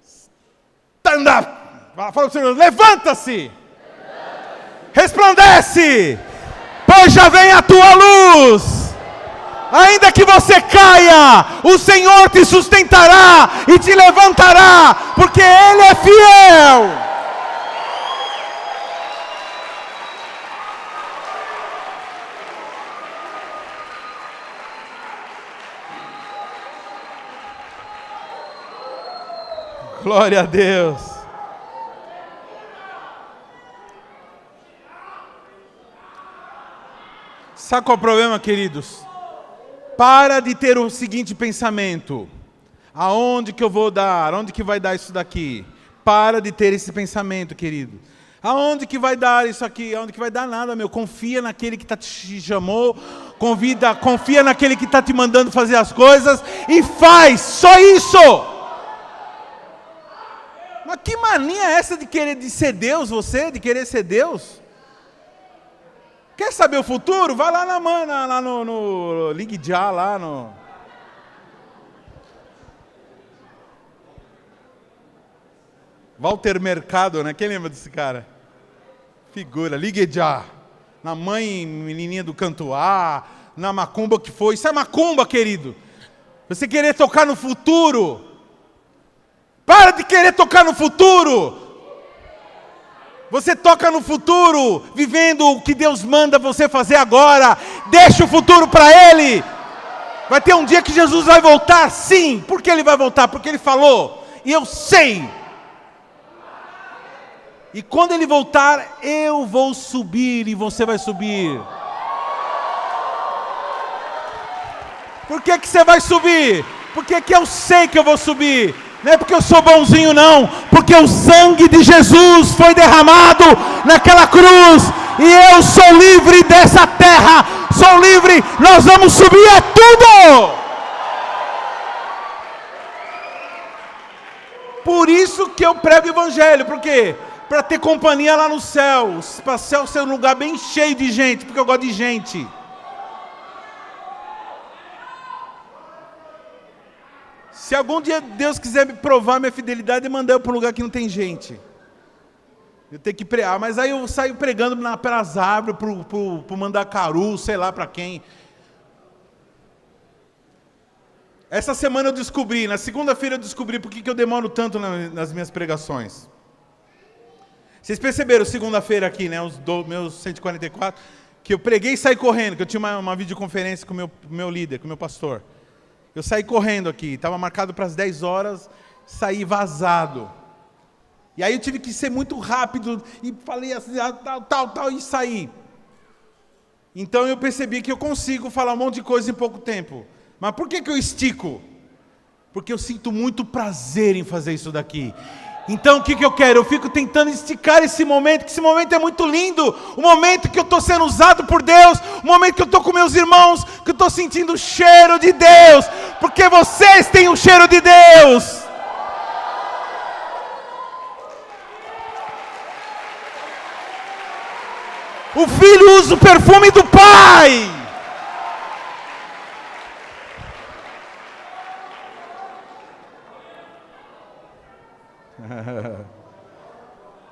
stand up. Fala para o teu irmão, levanta-se. Resplandece, pois já vem a tua luz. Ainda que você caia, o Senhor te sustentará e te levantará, porque Ele é fiel. Glória a Deus. Sabe qual é o problema, queridos? Para de ter o seguinte pensamento: aonde que eu vou dar? Aonde que vai dar isso daqui? Para de ter esse pensamento, querido. Aonde que vai dar isso aqui? Aonde que vai dar nada, meu? Confia naquele que te chamou, confia naquele que está te mandando fazer as coisas e faz, só isso. Mas que mania é essa de querer ser Deus, de querer ser Deus? Quer saber o futuro? Vai lá no LinkedIn, lá no... Walter Mercado, né? Quem lembra desse cara? Figura, LinkedIn. Na mãe, menininha do canto A, na macumba que foi. Isso é macumba, querido. Você querer tocar no futuro. Para de querer tocar no futuro. Você toca no futuro, vivendo o que Deus manda você fazer agora. Deixa o futuro para Ele. Vai ter um dia que Jesus vai voltar, sim. Por que Ele vai voltar? Porque Ele falou. E eu sei. E quando Ele voltar, eu vou subir e você vai subir. Por que você vai subir? Porque que eu sei que eu vou subir. Não é porque eu sou bonzinho não, porque o sangue de Jesus foi derramado naquela cruz, e eu sou livre dessa terra, sou livre, nós vamos subir a tudo! Por isso que eu prego o evangelho, por quê? Para ter companhia lá no céu, para o céu ser um lugar bem cheio de gente, porque eu gosto de gente. Se algum dia Deus quiser me provar minha fidelidade, mandar eu para um lugar que não tem gente. Eu tenho que pregar, mas aí eu saio pregando pelas árvores, para o Mandacaru, sei lá para quem. Essa semana eu descobri, na segunda-feira eu descobri por que eu demoro tanto nas minhas pregações. Vocês perceberam segunda-feira aqui, né, os meus 144, que eu preguei e saí correndo, que eu tinha uma videoconferência com o meu líder, com o meu pastor. Eu saí correndo aqui, estava marcado para as 10 horas, saí vazado. E aí eu tive que ser muito rápido, e falei assim, tal, e saí. Então eu percebi que eu consigo falar um monte de coisa em pouco tempo. Mas por que eu estico? Porque eu sinto muito prazer em fazer isso daqui. Então o que eu quero? Eu fico tentando esticar esse momento, que esse momento é muito lindo. O momento que eu estou sendo usado por Deus. O momento que eu estou com meus irmãos, que eu estou sentindo o cheiro de Deus. Porque vocês têm o cheiro de Deus. O filho usa o perfume do pai.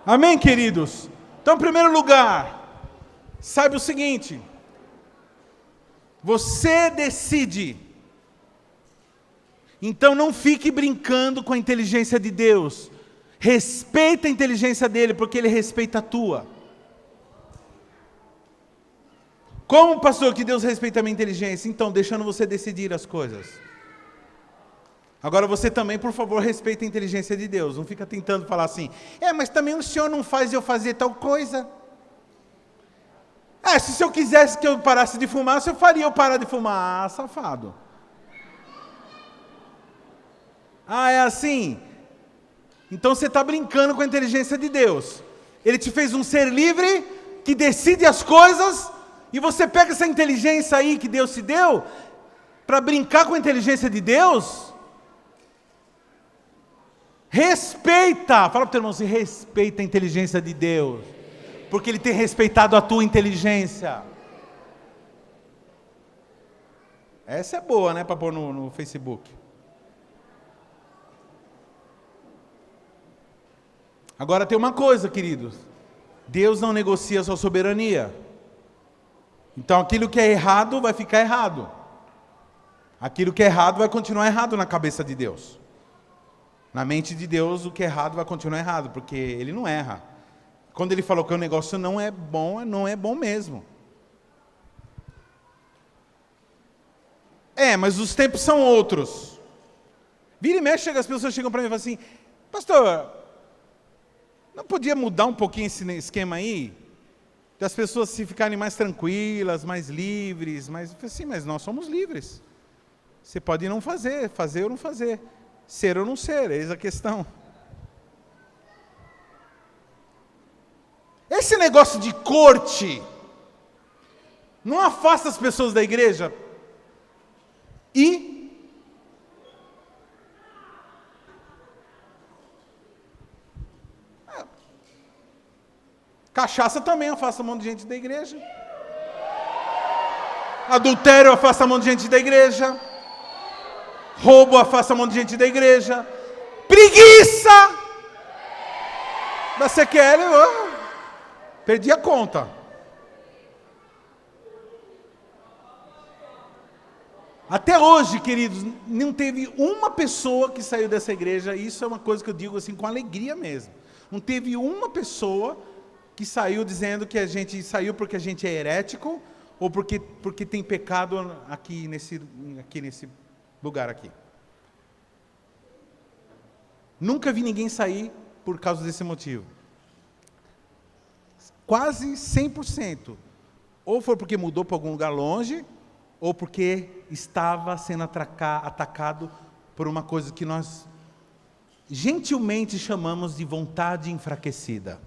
Amém, queridos? Então, em primeiro lugar, saiba o seguinte: você decide. Então não fique brincando com a inteligência de Deus. Respeita a inteligência dele, porque ele respeita a tua. Como, pastor, que Deus respeita a minha inteligência? Então, deixando você decidir as coisas. Agora você também, por favor, respeita a inteligência de Deus. Não fica tentando falar assim, mas também o senhor não faz eu fazer tal coisa. Se o senhor quisesse que eu parasse de fumar, o senhor faria eu parar de fumar. Ah, safado. É assim? Então você está brincando com a inteligência de Deus. Ele te fez um ser livre, que decide as coisas, e você pega essa inteligência aí que Deus te deu, para brincar com a inteligência de Deus. Respeita, fala para o teu irmão assim, respeita a inteligência de Deus, porque Ele tem respeitado a tua inteligência. Essa é boa, né, para pôr no Facebook. Agora tem uma coisa, queridos, Deus não negocia a sua soberania. Então aquilo que é errado vai ficar errado. Aquilo que é errado vai continuar errado na cabeça de Deus. Na mente de Deus, o que é errado vai continuar errado, porque Ele não erra. Quando Ele falou que o negócio não é bom mesmo. Mas os tempos são outros. Vira e mexe, as pessoas chegam para mim e falam assim, pastor, não podia mudar um pouquinho esse esquema aí? De as pessoas se ficarem mais tranquilas, mais livres, mas nós somos livres. Você pode não fazer ou não fazer. Ser ou não ser, eis a questão. Esse negócio de corte não afasta as pessoas da igreja. Cachaça também afasta um monte de gente da igreja. Adultério afasta um monte de gente da igreja. Roubo afasta um monte de gente da igreja. Preguiça da CQL, perdi a conta. Até hoje, queridos, não teve uma pessoa que saiu dessa igreja, e isso é uma coisa que eu digo assim com alegria mesmo. Não teve uma pessoa que saiu dizendo que a gente saiu porque a gente é herético, ou porque tem pecado aqui nesse lugar aqui. Nunca vi ninguém sair por causa desse motivo. Quase 100%. Ou foi porque mudou para algum lugar longe, ou porque estava sendo atacado por uma coisa que nós gentilmente chamamos de vontade enfraquecida.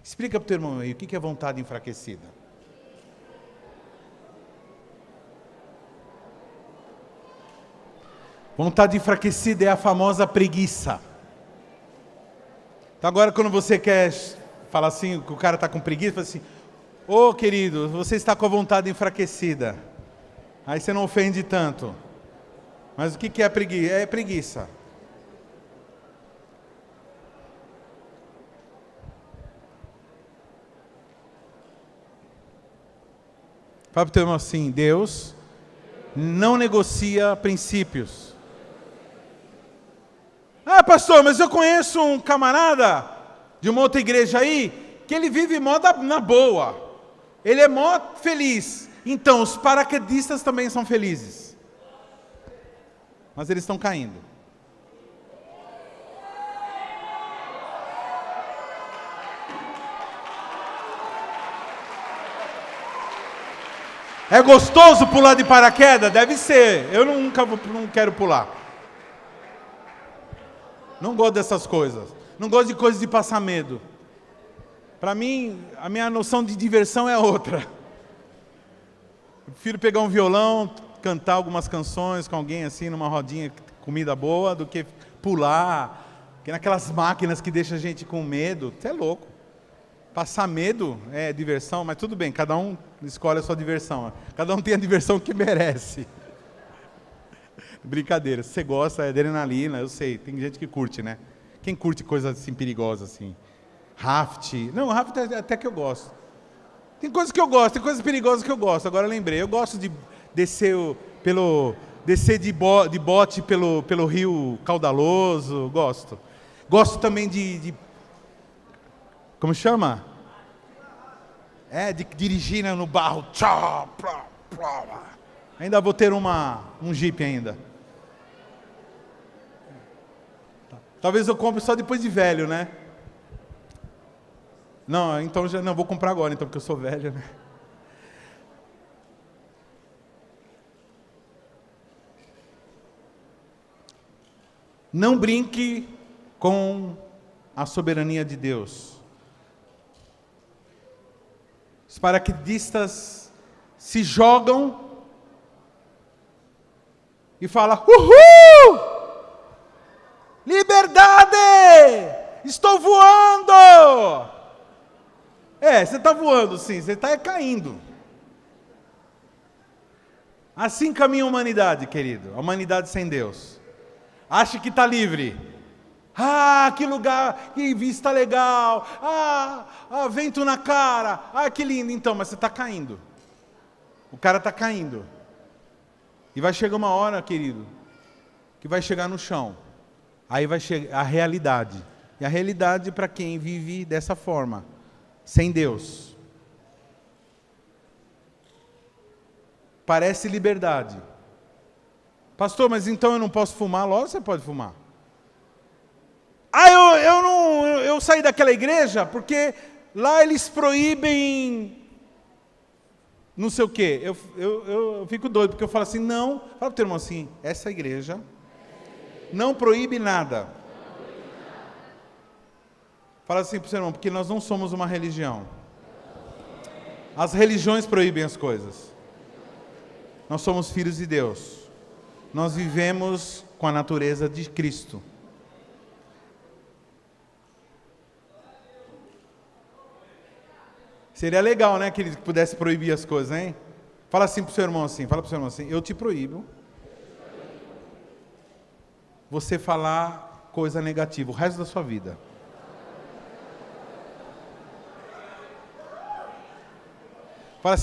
Explica para o teu irmão aí, o que é vontade enfraquecida? Vontade enfraquecida é a famosa preguiça. Então agora quando você quer falar assim, que o cara está com preguiça, fala assim, querido, você está com a vontade enfraquecida. Aí você não ofende tanto. Mas o que é preguiça? É preguiça. Fala para o teu irmão assim, Deus não negocia princípios. Pastor, mas eu conheço um camarada de uma outra igreja aí, que ele vive mó na boa. Ele é mó feliz. Então, os paraquedistas também são felizes. Mas eles estão caindo. É gostoso pular de paraquedas? Deve ser. Eu não quero pular. Não gosto dessas coisas. Não gosto de coisas de passar medo. Para mim, a minha noção de diversão é outra. Eu prefiro pegar um violão, cantar algumas canções com alguém assim, numa rodinha, comida boa, do que pular, que naquelas máquinas que deixam a gente com medo. Você é louco. Passar medo é diversão, mas tudo bem, cada um escolhe a sua diversão. Cada um tem a diversão que merece. Brincadeira, se você gosta, é adrenalina, eu sei, tem gente que curte, né? Quem curte coisas assim perigosas assim? Raft. Não, raft até que eu gosto. Tem coisas que eu gosto, tem coisas perigosas que eu gosto. Agora eu lembrei, eu gosto de descer de bote pelo rio caudaloso, gosto. Gosto também de como chama? De dirigir, né, no barro. Ainda vou ter um Jeep ainda. Talvez eu compre só depois de velho, né? Não, então já não vou comprar agora, então, porque eu sou velho, né? Não brinque com a soberania de Deus. Os paraquedistas se jogam e falam: uhul! Liberdade! Estou voando! Você está voando sim, você está caindo. Assim caminha a humanidade, querido. A humanidade sem Deus. Acha que está livre. Que lugar, que vista legal. Vento na cara. Que lindo. Então, mas você está caindo. O cara está caindo. E vai chegar uma hora, querido, que vai chegar no chão. Aí vai chegar a realidade. E a realidade para quem vive dessa forma, sem Deus, parece liberdade. Pastor, mas então eu não posso fumar? Lógico que você pode fumar. Eu saí daquela igreja porque lá eles proíbem não sei o quê. Eu fico doido, porque eu falo assim, não, fala para o teu irmão assim, essa igreja não proíbe nada. Fala assim para o seu irmão, porque nós não somos uma religião. As religiões proíbem as coisas. Nós somos filhos de Deus. Nós vivemos com a natureza de Cristo. Seria legal, né, querido, que pudesse proibir as coisas, hein? Fala assim para o seu irmão assim, fala para o seu irmão assim, eu te proíbo você falar coisa negativa o resto da sua vida. Fala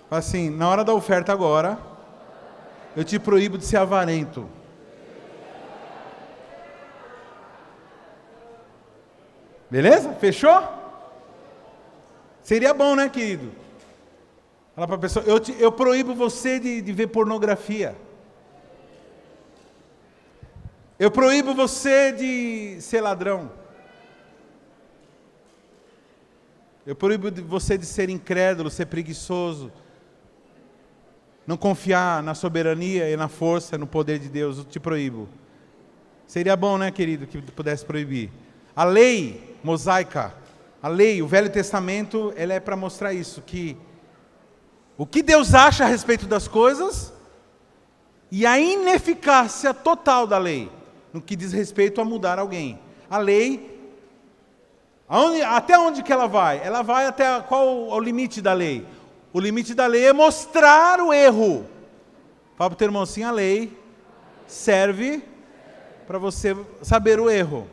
assim, na hora da oferta agora, eu te proíbo de ser avarento. Beleza? Fechou? Seria bom, né, querido? Fala para a pessoa, eu proíbo você de ver pornografia. Eu proíbo você de ser ladrão. Eu proíbo você de ser incrédulo, ser preguiçoso. Não confiar na soberania e na força, no poder de Deus. Eu te proíbo. Seria bom, né, querido, que pudesse proibir. A lei mosaica, a lei, o Velho Testamento, ela é para mostrar isso, que o que Deus acha a respeito das coisas e a ineficácia total da lei, no que diz respeito a mudar alguém. A lei, até onde que ela vai? Ela vai até qual o limite da lei? O limite da lei é mostrar o erro. Fala para o teu irmão assim, a lei serve para você saber o erro.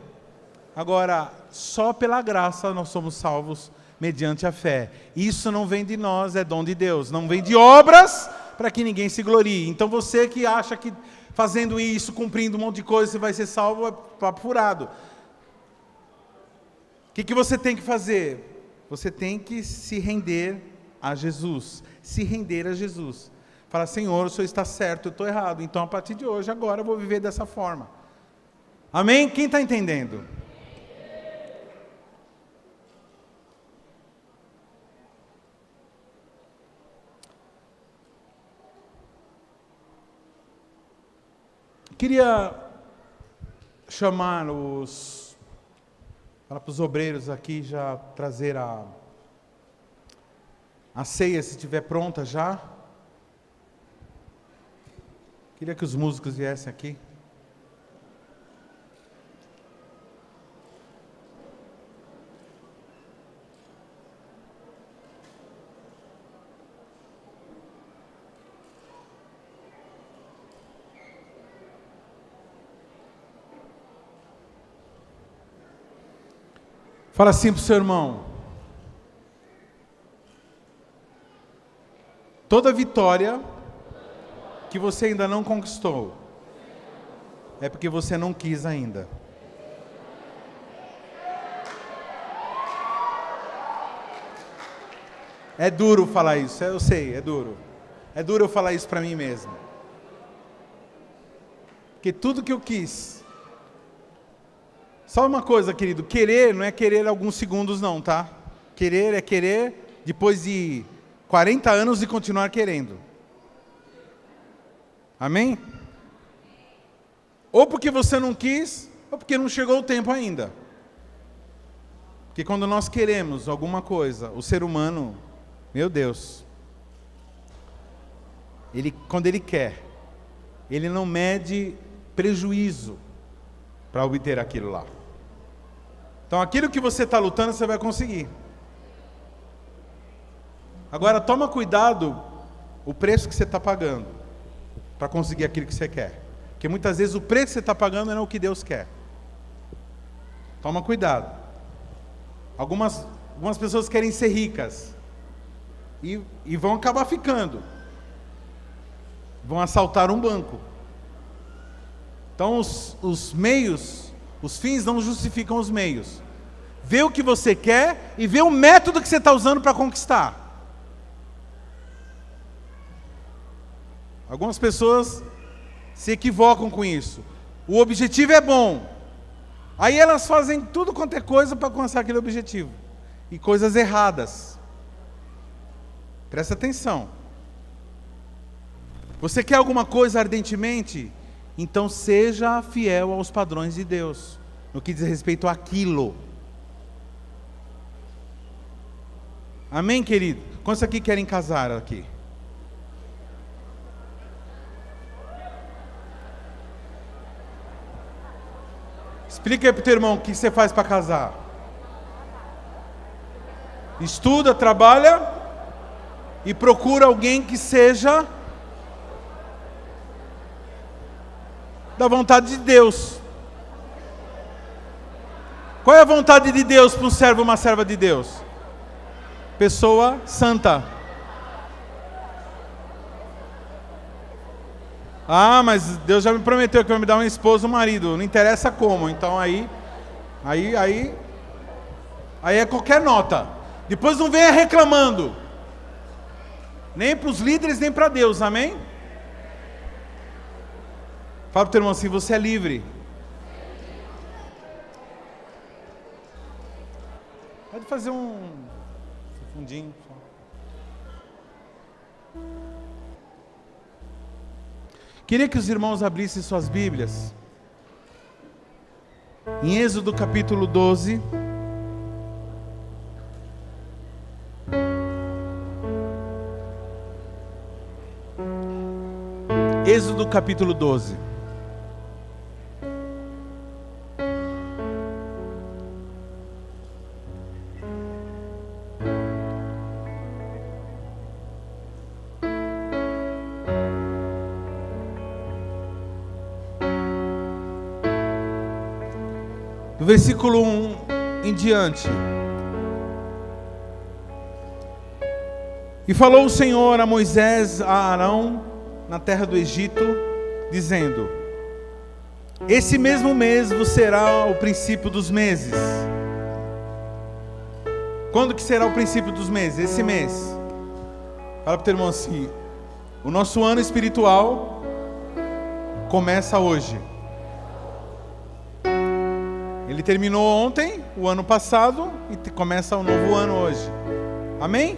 Agora, só pela graça nós somos salvos mediante a fé. Isso não vem de nós, é dom de Deus. Não vem de obras para que ninguém se glorie. Então você que acha que fazendo isso, cumprindo um monte de coisa, você vai ser salvo, é papo furado. O que você tem que fazer? Você tem que se render a Jesus. Se render a Jesus. Fala, Senhor, o Senhor está certo, eu estou errado. Então, a partir de hoje, agora eu vou viver dessa forma. Amém? Quem está entendendo? chamar para os obreiros aqui já trazer a ceia, se estiver pronta já. Queria que os músicos viessem aqui. Fala assim para o seu irmão: toda vitória que você ainda não conquistou é porque você não quis ainda. É duro falar isso, eu sei, é duro. É duro eu falar isso para mim mesmo. Porque tudo que eu quis... Só uma coisa, querido, querer não é querer alguns segundos não, tá? Querer é querer depois de 40 anos e continuar querendo. Amém? Ou porque você não quis, ou porque não chegou o tempo ainda. Porque quando nós queremos alguma coisa, o ser humano, meu Deus, quando ele quer, ele não mede prejuízo para obter aquilo lá. Então aquilo que você está lutando, você vai conseguir. Agora toma cuidado o preço que você está pagando para conseguir aquilo que você quer. Porque muitas vezes o preço que você está pagando não é o que Deus quer. Toma cuidado. Algumas pessoas querem ser ricas e vão acabar ficando. Vão assaltar um banco. Então os meios... Os fins não justificam os meios. Vê o que você quer e vê o método que você está usando para conquistar. Algumas pessoas se equivocam com isso. O objetivo é bom. Aí elas fazem tudo quanto é coisa para alcançar aquele objetivo. E coisas erradas. Presta atenção. Você quer alguma coisa ardentemente? Então seja fiel aos padrões de Deus, no que diz respeito àquilo. Amém, querido? Quantos aqui querem casar aqui? Explica aí para o teu irmão o que você faz para casar. Estuda, trabalha e procura alguém que seja da vontade de Deus. Qual é a vontade de Deus para um servo ou uma serva de Deus? Pessoa santa. Ah, mas Deus já me prometeu que vai me dar um esposo ou um marido. Não interessa como. Então aí é qualquer nota. Depois não venha reclamando. Nem para os líderes, nem para Deus. Amém? Fala para o teu irmão assim: você é livre. Pode fazer um fundinho. Queria que os irmãos abrissem suas Bíblias em Êxodo capítulo 12. Êxodo capítulo 12. Do versículo 1 em diante. E falou o Senhor a Moisés, a Arão, na terra do Egito, dizendo: esse mesmo mês vos será o princípio dos meses. Quando que será o princípio dos meses? Esse mês. Fala para o teu irmão assim: o nosso ano espiritual começa hoje. Ele terminou ontem, o ano passado, e começa um novo ano hoje. Amém?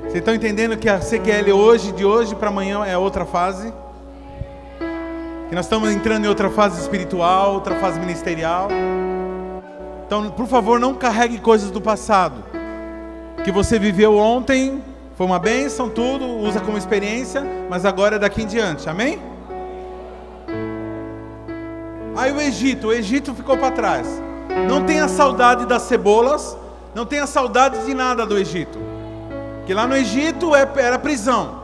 Vocês estão entendendo que a CQL hoje, de hoje para amanhã, é outra fase? que nós estamos entrando em outra fase espiritual, outra fase ministerial. Então, por favor, não carregue coisas do passado. Que você viveu ontem, foi uma bênção, tudo, usa como experiência, mas agora é daqui em diante, amém? Aí o Egito ficou para trás. Não tenha saudade das cebolas, não tenha saudade de nada do Egito. Que lá no Egito era prisão.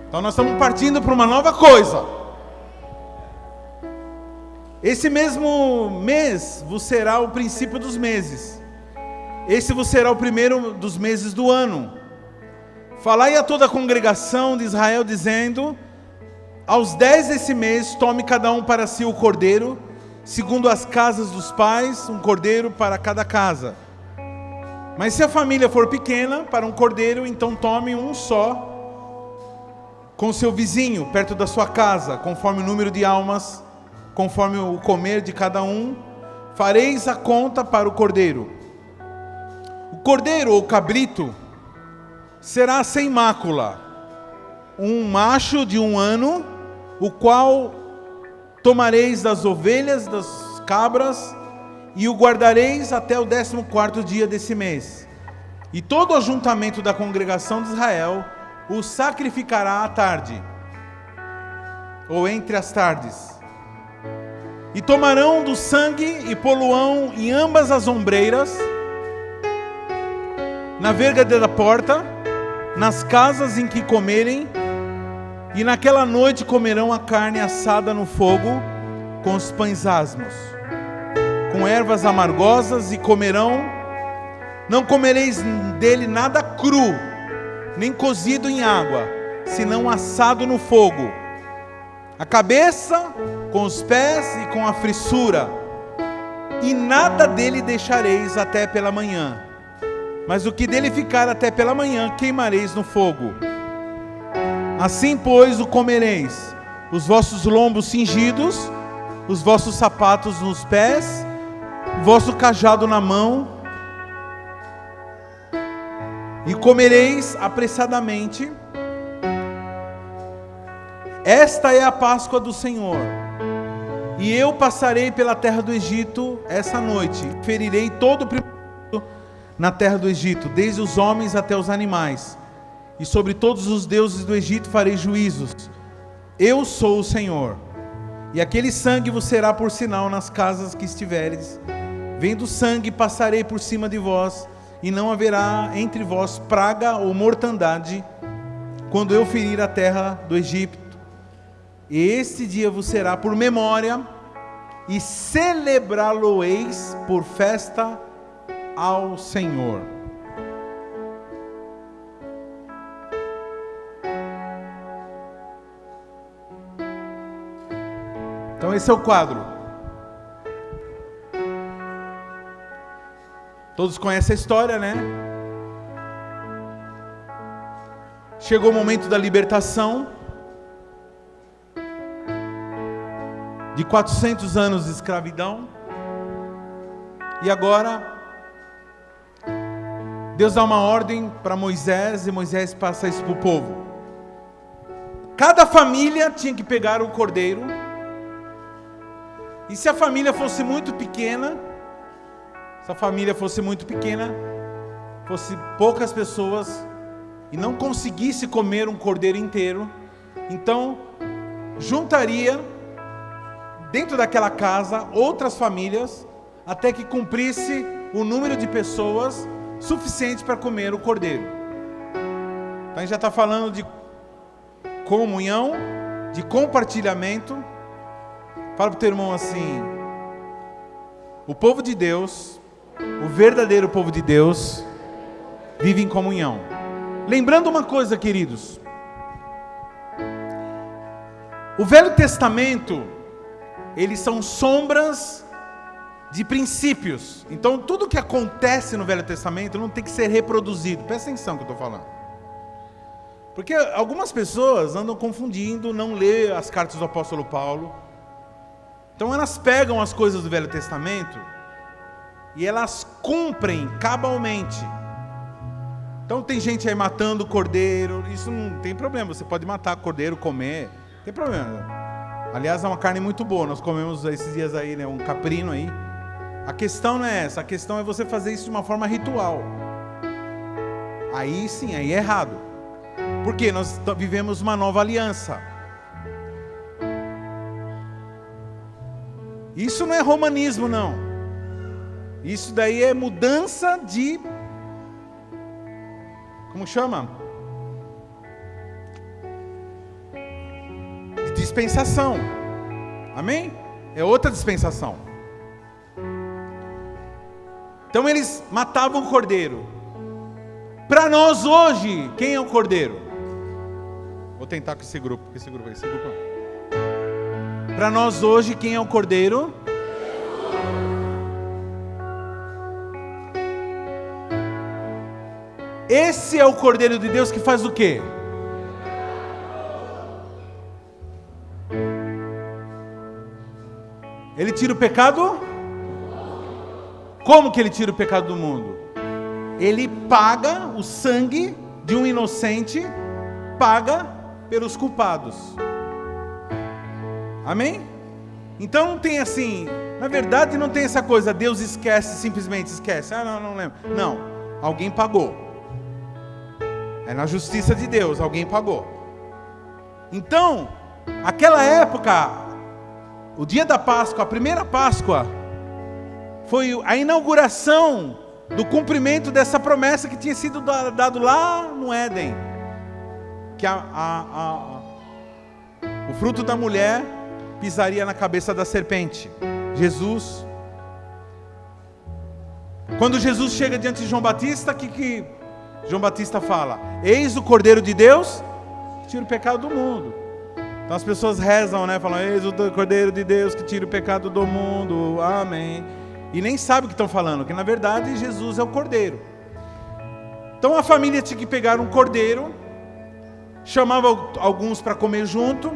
Então nós estamos partindo para uma nova coisa. Esse mesmo mês vos será o princípio dos meses. Esse vos será o primeiro dos meses do ano. Falai a toda a congregação de Israel, dizendo: aos 10 desse mês, tome cada um para si o cordeiro, segundo as casas dos pais, um cordeiro para cada casa. Mas se a família for pequena, para um cordeiro, então tome um só, com seu vizinho, perto da sua casa, conforme o número de almas, conforme o comer de cada um, fareis a conta para o cordeiro. O cordeiro ou cabrito será sem mácula, um macho de 1 ano, o qual tomareis das ovelhas, das cabras, e o guardareis até o 14º dia desse mês. E todo o ajuntamento da congregação de Israel o sacrificará à tarde, ou entre as tardes. E tomarão do sangue e poluão em ambas as ombreiras, na verga da porta, nas casas em que comerem, e naquela noite comerão a carne assada no fogo, com os pães asmos, com ervas amargosas, e comerão. Não comereis dele nada cru, nem cozido em água, senão assado no fogo. A cabeça, com os pés e com a frissura, e nada dele deixareis até pela manhã. Mas o que dele ficar até pela manhã, queimareis no fogo. Assim, pois, o comereis: os vossos lombos cingidos, os vossos sapatos nos pés, o vosso cajado na mão, e comereis apressadamente. Esta é a Páscoa do Senhor. E eu passarei pela terra do Egito essa noite, ferirei todo o primogênito na terra do Egito, desde os homens até os animais, e sobre todos os deuses do Egito farei juízos. Eu sou o Senhor. E aquele sangue vos será por sinal nas casas que estiveres. Vendo sangue, passarei por cima de vós, e não haverá entre vós praga ou mortandade, quando eu ferir a terra do Egito. E este dia vos será por memória, e celebrá-lo-eis por festa ao Senhor. Então esse é o quadro. Todos conhecem a história, né? Chegou o momento da libertação de 400 anos de escravidão. E agora Deus dá uma ordem para Moisés, e Moisés passa isso para o povo. Cada família tinha que pegar o cordeiro, e se a família fosse muito pequena, fosse poucas pessoas, e não conseguisse comer um cordeiro inteiro, então juntaria dentro daquela casa outras famílias, até que cumprisse o número de pessoas suficiente para comer o cordeiro. Então a gente já está falando de comunhão, de compartilhamento. Fala para o teu irmão assim: o povo de Deus, o verdadeiro povo de Deus, vive em comunhão. Lembrando uma coisa, queridos, o Velho Testamento, eles são sombras de princípios. Então tudo que acontece no Velho Testamento não tem que ser reproduzido. Presta atenção no que eu estou falando. Porque algumas pessoas andam confundindo, não lê as cartas do apóstolo Paulo. Então elas pegam as coisas do Velho Testamento e elas cumprem cabalmente. Então tem gente aí matando cordeiro. Isso não tem problema, você pode matar cordeiro, comer, não tem problema. Aliás, é uma carne muito boa. Nós comemos esses dias aí, né, um caprino aí. A questão não é essa. A questão é você fazer isso de uma forma ritual. Aí sim, aí é errado. Porque nós vivemos uma nova aliança. Isso não é romanismo, não. Isso daí é mudança de... Como chama? De dispensação. Amém? É outra dispensação. Então eles matavam o cordeiro. Para nós hoje, quem é o cordeiro? Vou tentar com esse grupo. Para nós hoje, quem é o cordeiro? Esse é o cordeiro de Deus que faz o quê? Ele tira o pecado? Como que ele tira o pecado do mundo? Ele paga o sangue de um inocente, paga pelos culpados. Amém? Então não tem assim, na verdade não tem essa coisa, Deus esquece, simplesmente esquece. Não lembro. Não, alguém pagou. É na justiça de Deus, alguém pagou. Então, aquela época, o dia da Páscoa, a primeira Páscoa, foi a inauguração do cumprimento dessa promessa que tinha sido dado lá no Éden. Que o fruto da mulher pisaria na cabeça da serpente. Jesus. Quando Jesus chega diante de João Batista, o que João Batista fala? Eis o Cordeiro de Deus que tira o pecado do mundo. Então as pessoas rezam, né? Falam, eis o Cordeiro de Deus que tira o pecado do mundo. Amém. E nem sabe o que estão falando, que na verdade Jesus é o Cordeiro. Então a família tinha que pegar um cordeiro, chamava alguns para comer junto.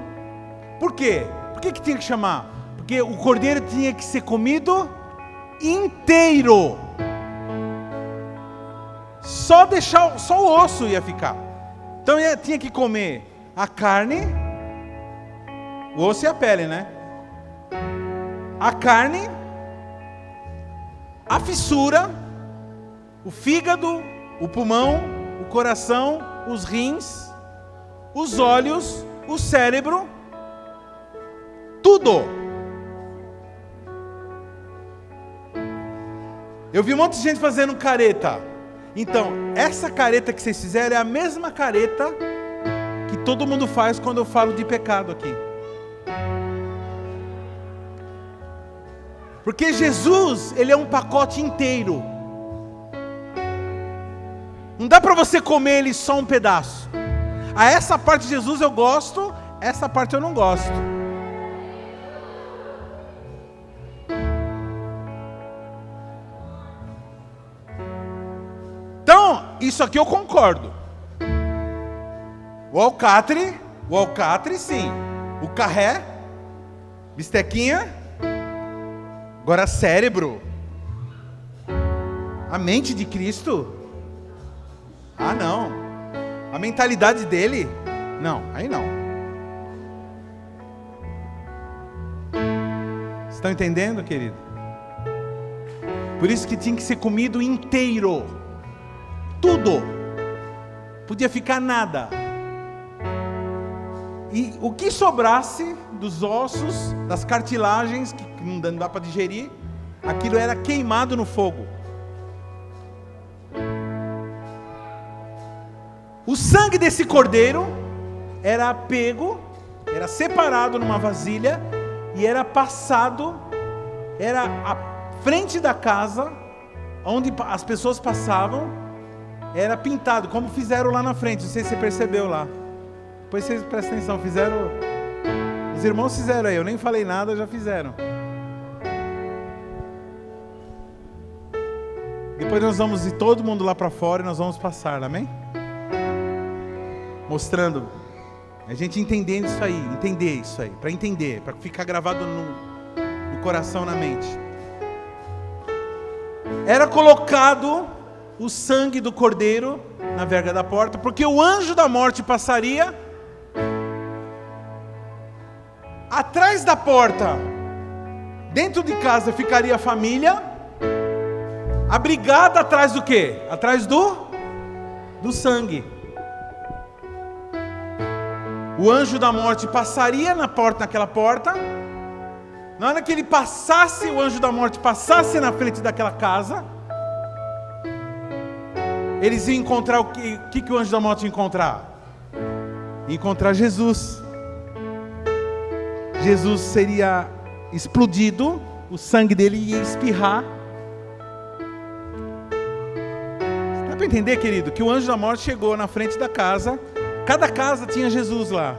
Por quê? Por que tinha que chamar? Porque o cordeiro tinha que ser comido inteiro. Só o osso ia ficar. Então tinha que comer a carne, o osso e a pele, né? A carne, a fissura, o fígado, o pulmão, o coração, os rins, os olhos, o cérebro, tudo. Eu vi um monte de gente fazendo careta. Então, essa careta que vocês fizeram é a mesma careta que todo mundo faz quando eu falo de pecado aqui. Porque Jesus, ele é um pacote inteiro. Não dá para você comer ele só um pedaço. Essa parte de Jesus eu gosto, essa parte eu não gosto. Então, isso aqui eu concordo. O alcatre sim. O carré, bistequinha. Agora cérebro. A mente de Cristo. Não. A mentalidade dele. Não, aí não. Estão entendendo, querido? Por isso que tinha que ser comido inteiro. Tudo. Podia ficar nada. E o que sobrasse dos ossos, das cartilagens, que não dá para digerir, aquilo era queimado no fogo. O sangue desse cordeiro era pego, era separado numa vasilha e era passado, era a frente da casa, onde as pessoas passavam, era pintado, como fizeram lá na frente. Não sei se você percebeu lá. Depois vocês prestem atenção, fizeram. Os irmãos fizeram aí, eu nem falei nada, já fizeram. Depois nós vamos ir todo mundo lá para fora e nós vamos passar, amém? Mostrando, a gente entendendo isso aí, para entender, para ficar gravado no coração, na mente. Era colocado o sangue do cordeiro na verga da porta, porque o anjo da morte passaria Atrás da porta, dentro de casa, ficaria a família, abrigada atrás do quê? Atrás do sangue. O anjo da morte passaria naquela porta. Na hora que ele passasse, o anjo da morte passasse na frente daquela casa, eles iam encontrar o que o anjo da morte ia encontrar? Ia encontrar Jesus. Jesus seria explodido, o sangue dele ia espirrar. Dá para entender, querido, que o anjo da morte chegou na frente da casa, cada casa tinha Jesus lá.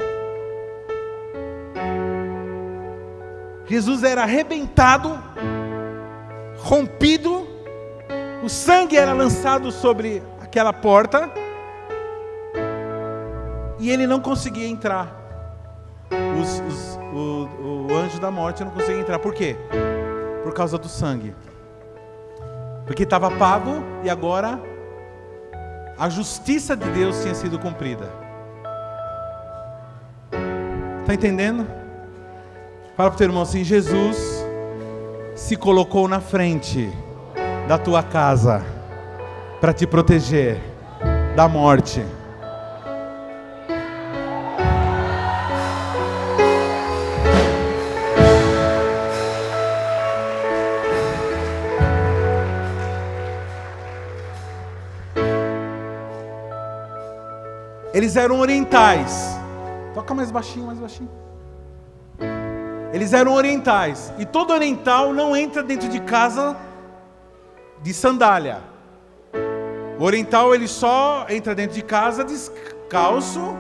Jesus era arrebentado, rompido, o sangue era lançado sobre aquela porta, e ele não conseguia entrar. O anjo da morte não conseguia entrar. Por quê? Por causa do sangue. Porque estava pago e agora a justiça de Deus tinha sido cumprida. Está entendendo? Fala para o teu irmão assim: Jesus se colocou na frente da tua casa para te proteger da morte. Eles eram orientais. Toca mais baixinho, mais baixinho. Eles eram orientais. E todo oriental não entra dentro de casa de sandália. O oriental, ele só entra dentro de casa descalço,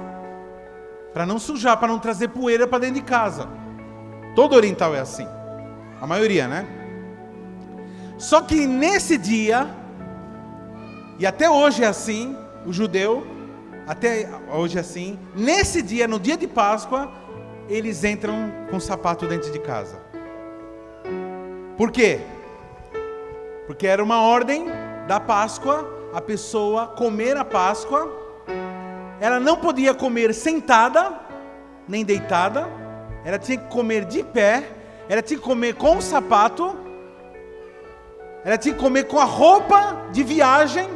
para não sujar, para não trazer poeira para dentro de casa. Todo oriental é assim. A maioria, né? Só que nesse dia, e até hoje é assim, o judeu, até hoje é assim, nesse dia, no dia de Páscoa, eles entram com sapato dentro de casa. Por quê? Porque era uma ordem da Páscoa, a pessoa comer a Páscoa, ela não podia comer sentada, nem deitada, ela tinha que comer de pé, ela tinha que comer com o sapato, ela tinha que comer com a roupa de viagem,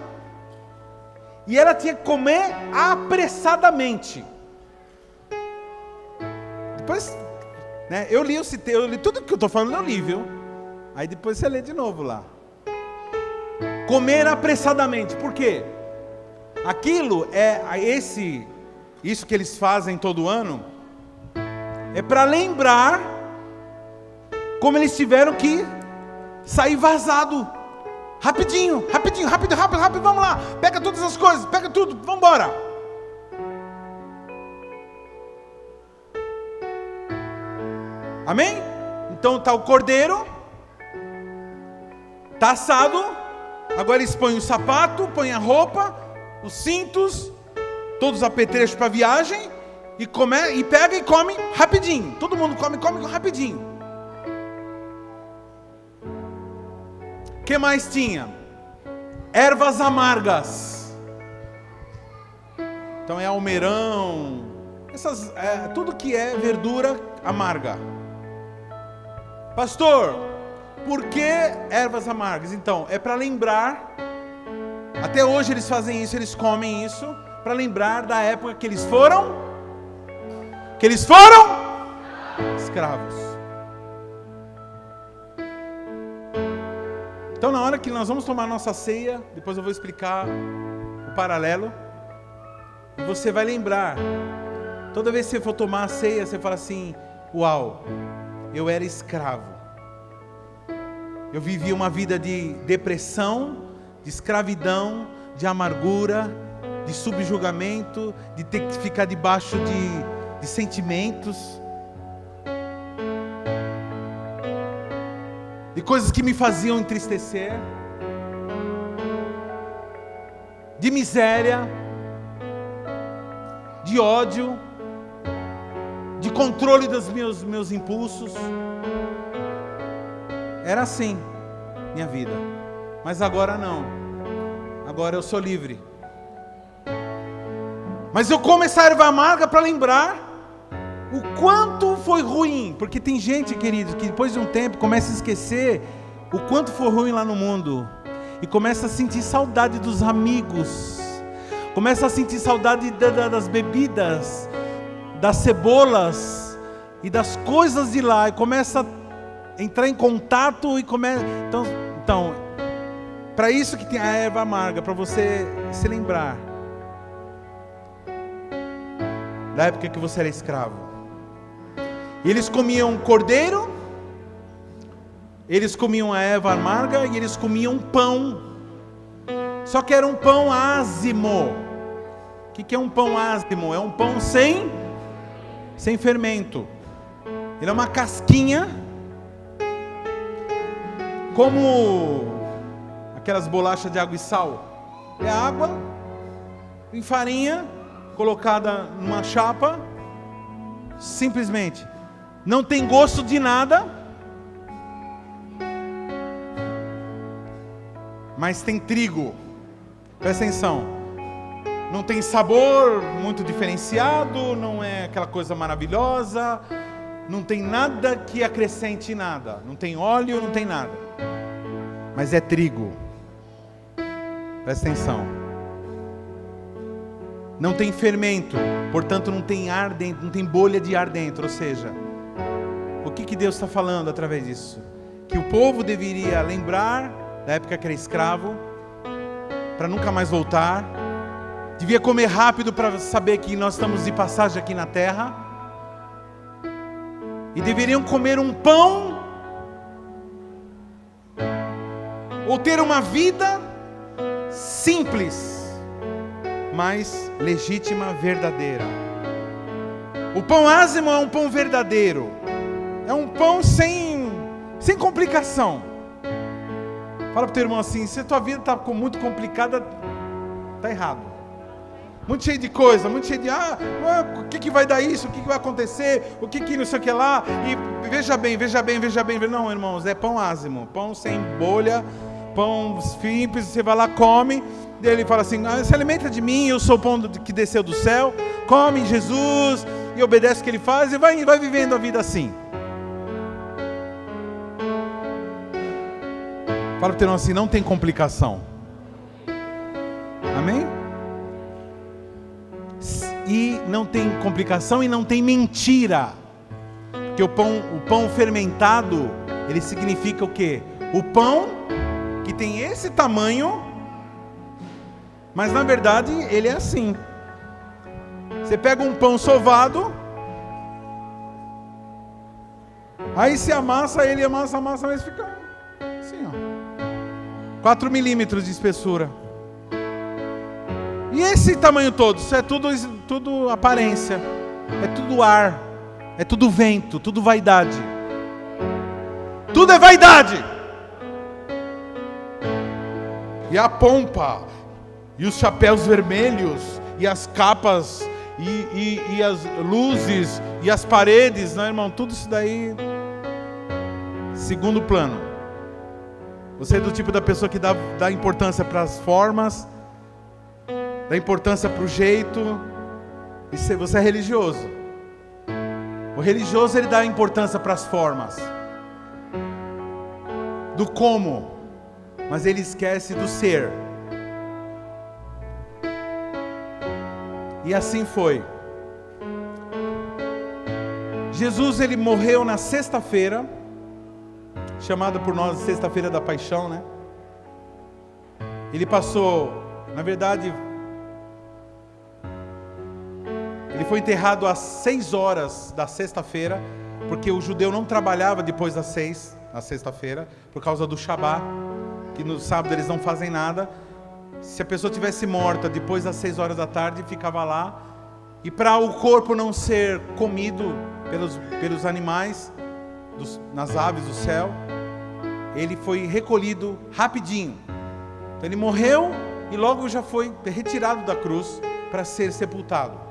e ela tinha que comer apressadamente. Depois, né, eu li tudo que eu estou falando, eu li, viu? Aí depois você lê de novo lá. Comer apressadamente, por quê? Aquilo isso que eles fazem todo ano, é para lembrar como eles tiveram que sair vazado. Rapidinho, rápido, vamos lá. Pega todas as coisas, pega tudo, vamos embora. Amém? Então está o cordeiro, está assado. Agora eles põem o sapato, põem a roupa, os cintos, todos os apetrechos para a viagem, e pega e come rapidinho. Todo mundo come rapidinho. O que mais tinha? Ervas amargas. Então é almeirão, tudo que é verdura amarga. Pastor, por que ervas amargas? Então, é para lembrar, até hoje eles fazem isso, eles comem isso, para lembrar da época que eles foram escravos. Então, na hora que nós vamos tomar nossa ceia, depois eu vou explicar o paralelo, e você vai lembrar, toda vez que você for tomar a ceia, você fala assim: uau, eu era escravo, eu vivia uma vida de depressão, de escravidão, de amargura, de subjugamento, de ter que ficar debaixo de sentimentos, de coisas que me faziam entristecer, de miséria, de ódio, de controle dos meus impulsos. Era assim minha vida, mas agora não. Agora eu sou livre. Mas eu como essa erva amarga para lembrar o quanto foi ruim, porque tem gente, querido, que depois de um tempo começa a esquecer o quanto foi ruim lá no mundo, e começa a sentir saudade dos amigos, começa a sentir saudade das bebidas, das cebolas e das coisas de lá, e começa a entrar em contato e começa. Então, para isso que tem a erva amarga, para você se lembrar da época que você era escravo. E eles comiam cordeiro, eles comiam a erva amarga e eles comiam pão. Só que era um pão ázimo. O que é um pão ázimo? É um pão sem fermento. Ele é uma casquinha, como aquelas bolachas de água e sal. É água em farinha, colocada numa chapa, simplesmente. Não tem gosto de nada, mas tem trigo. Presta atenção. Não tem sabor muito diferenciado, não é aquela coisa maravilhosa, não tem nada que acrescente nada, não tem óleo, não tem nada, mas é trigo. Presta atenção. Não tem fermento, portanto não tem ar dentro, não tem bolha de ar dentro. Ou seja, o que Deus está falando através disso? Que o povo deveria lembrar da época que era escravo, para nunca mais voltar. Devia comer rápido para saber que nós estamos de passagem aqui na terra. E deveriam comer um pão, ou ter uma vida simples, mas legítima, verdadeira. O pão ázimo é um pão verdadeiro, é um pão sem complicação. Fala para o teu irmão assim: se a tua vida está muito complicada, está errado. Muito cheio de coisa, muito cheio de o que vai dar isso, o que vai acontecer, o que não sei o que lá, e veja bem. Não, irmãos, é pão ázimo, pão sem bolha, pão simples. Você vai lá, come, e ele fala assim: se alimenta de mim, eu sou o pão que desceu do céu. Come Jesus, e obedece o que ele faz, e vai vivendo a vida assim. Fala para o teu irmão assim: não tem complicação. Amém? E não tem complicação e não tem mentira. Porque o pão fermentado, ele significa o quê? O pão que tem esse tamanho, mas na verdade ele é assim. Você pega um pão sovado, aí se amassa, ele amassa, mas fica assim, ó, 4 milímetros de espessura. E esse tamanho todo, isso é tudo aparência, é tudo ar, é tudo vento, tudo vaidade. Tudo é vaidade. E a pompa, e os chapéus vermelhos, e as capas, e as luzes, e as paredes, né, irmão? Tudo isso daí, segundo plano. Você é do tipo da pessoa que dá importância para as formas, dá importância para o jeito, e você é religioso. O religioso, ele dá importância para as formas, do como, mas ele esquece do ser. E assim foi. Jesus, ele morreu na sexta-feira, chamada por nós de sexta-feira da paixão, né? Ele passou, na verdade, ele foi enterrado às 6 horas da sexta-feira, porque o judeu não trabalhava depois das 6, na sexta-feira, por causa do Shabá, que no sábado eles não fazem nada. Se a pessoa tivesse morta depois das 6 horas da tarde, ficava lá, e para o corpo não ser comido pelos animais, nas aves do céu, ele foi recolhido rapidinho. Então ele morreu e logo já foi retirado da cruz para ser sepultado.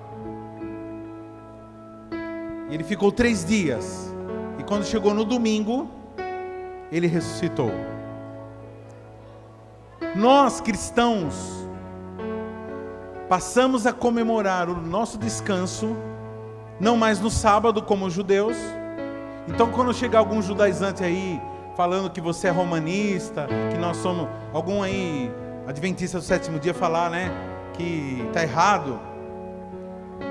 Ele ficou 3 dias, e quando chegou no domingo, ele ressuscitou. Nós cristãos passamos a comemorar o nosso descanso não mais no sábado como os judeus. Então quando chegar algum judaizante aí falando que você é romanista, que nós somos, algum aí adventista do sétimo dia falar, né, que está errado.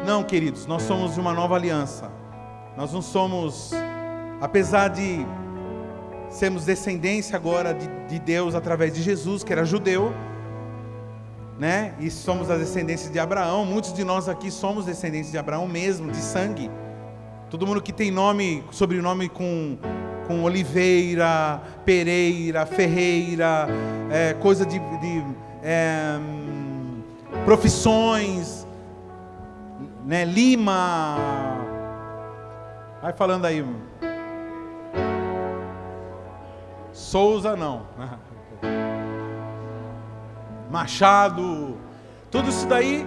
Não, queridos, nós somos de uma nova aliança. Nós não somos, apesar de sermos descendência agora de Deus através de Jesus, que era judeu, né? E somos as descendências de Abraão. Muitos de nós aqui somos descendentes de Abraão mesmo, de sangue. Todo mundo que tem nome, sobrenome com Oliveira, Pereira, Ferreira, coisa de profissões, né? Lima, vai falando aí. Souza não, Machado, tudo isso daí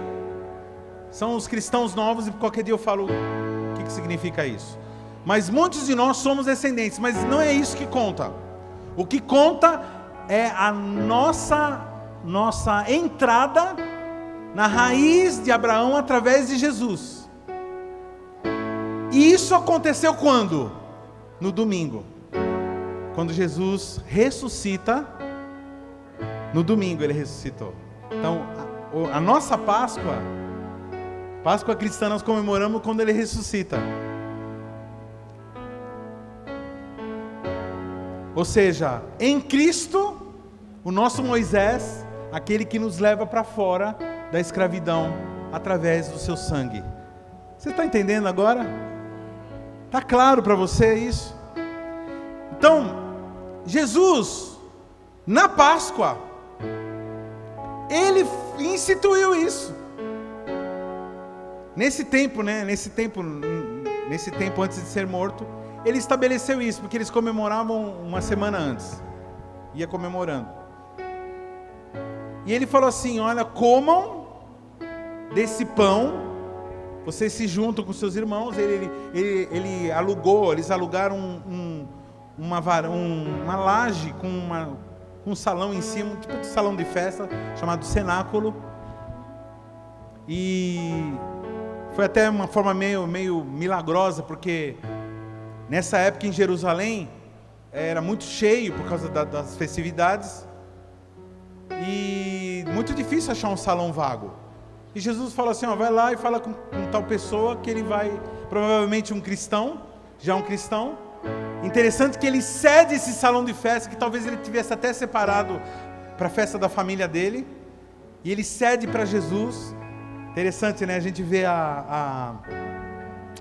são os cristãos novos, e qualquer dia eu falo o que significa isso. Mas muitos de nós somos descendentes, mas não é isso que conta. O que conta é a nossa entrada na raiz de Abraão através de Jesus. E isso aconteceu quando? No domingo. Quando Jesus ressuscita, no domingo ele ressuscitou. Então, a nossa Páscoa cristã, nós comemoramos quando ele ressuscita. Ou seja, em Cristo, o nosso Moisés, aquele que nos leva para fora da escravidão através do seu sangue. Você está entendendo agora? Está claro para você isso? Então, Jesus, na Páscoa, ele instituiu isso. Nesse tempo, né? Nesse tempo antes de ser morto, ele estabeleceu isso, porque eles comemoravam uma semana antes. Ia comemorando. E ele falou assim: olha, comam desse pão, vocês se juntam com seus irmãos. Eles alugaram uma laje com um salão em cima, tipo de salão de festa, chamado cenáculo. E foi até uma forma meio milagrosa, porque nessa época em Jerusalém era muito cheio por causa das festividades, e muito difícil achar um salão vago. E Jesus falou assim: ó, vai lá e fala com tal pessoa que ele vai, provavelmente um cristão, já um cristão. Interessante que ele cede esse salão de festa, que talvez ele tivesse até separado para a festa da família dele, e ele cede para Jesus. Interessante, né? A gente vê a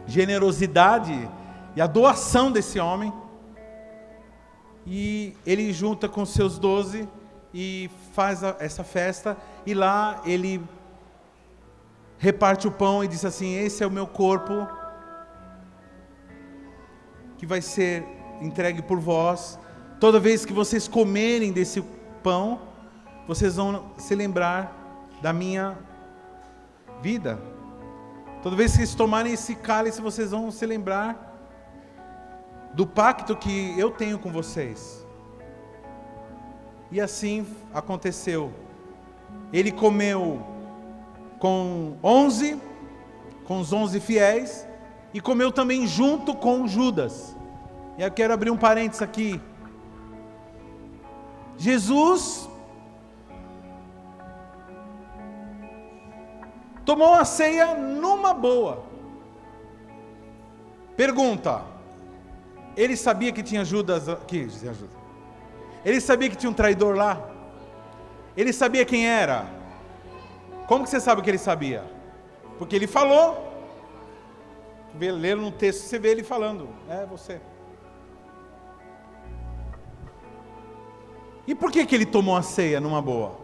generosidade e a doação desse homem. E ele junta com seus 12 e faz essa festa, e lá ele reparte o pão e diz assim: esse é o meu corpo, que vai ser entregue por vós. Toda vez que vocês comerem desse pão, vocês vão se lembrar da minha vida. Toda vez que vocês tomarem esse cálice, vocês vão se lembrar do pacto que eu tenho com vocês. E assim aconteceu. Ele comeu com os 11 fiéis, e comeu também junto com Judas. E eu quero abrir um parênteses aqui. Jesus tomou a ceia numa boa. Pergunta: ele sabia que tinha Judas aqui? Ele sabia que tinha um traidor lá? Ele sabia quem era? Como que você sabe que ele sabia? Porque ele falou. Ler no texto, você vê ele falando: é você. E por que ele tomou a ceia numa boa?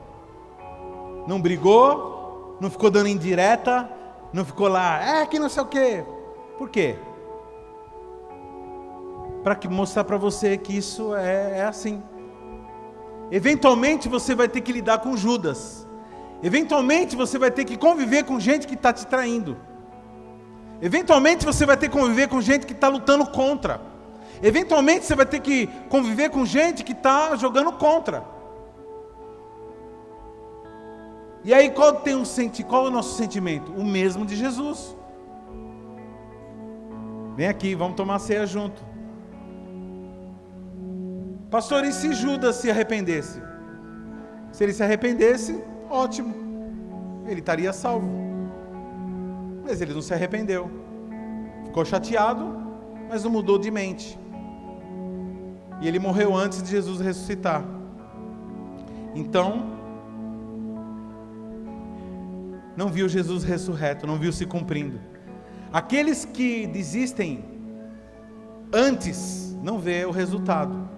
Não brigou, não ficou dando indireta, não ficou lá, que não sei o quê. Por quê? Para mostrar para você que isso é assim. Eventualmente você vai ter que lidar com Judas. Eventualmente você vai ter que conviver com gente que está te traindo. Eventualmente você vai ter que conviver com gente que está lutando contra. Eventualmente você vai ter que conviver com gente que está jogando contra. E aí qual é o nosso sentimento? O mesmo de Jesus. Vem aqui, vamos tomar ceia junto. Pastor, e se Judas se arrependesse? Se ele se arrependesse, ótimo, ele estaria salvo. Mas ele não se arrependeu. Ficou chateado, mas não mudou de mente. E ele morreu antes de Jesus ressuscitar. Então, não viu Jesus ressurreto, não viu se cumprindo. Aqueles que desistem antes, não vê o resultado.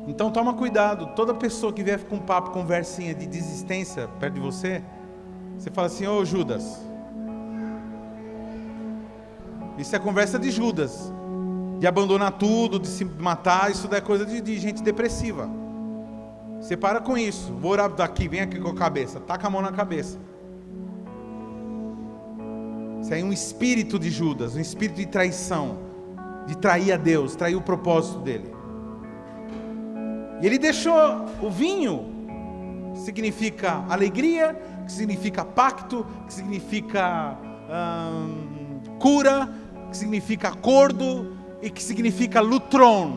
Então toma cuidado, toda pessoa que vier com um papo, conversinha de desistência perto de você, você fala assim: ô Judas. Isso é conversa de Judas, de abandonar tudo, de se matar. Isso é coisa de gente depressiva. Você para com isso. Vou orar daqui, vem aqui com a cabeça, taca a mão na cabeça. Isso aí é um espírito de Judas, um espírito de traição, de trair a Deus, trair o propósito dele. E ele deixou o vinho, que significa alegria, que significa pacto, que significa cura, que significa acordo e que significa lutron,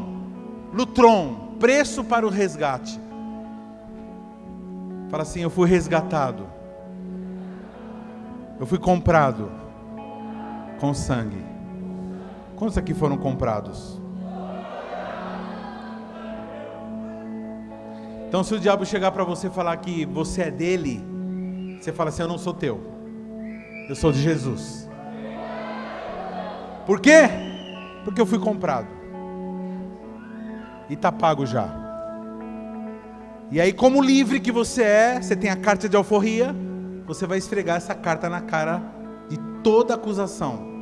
preço para o resgate. Fala assim: eu fui resgatado, eu fui comprado com sangue. Quantos aqui foram comprados? Então, se o diabo chegar para você e falar que você é dele, você fala assim: eu não sou teu, eu sou de Jesus. Por quê? Porque eu fui comprado e está pago já. E aí, como livre que você é, você tem a carta de alforria, você vai esfregar essa carta na cara de toda acusação.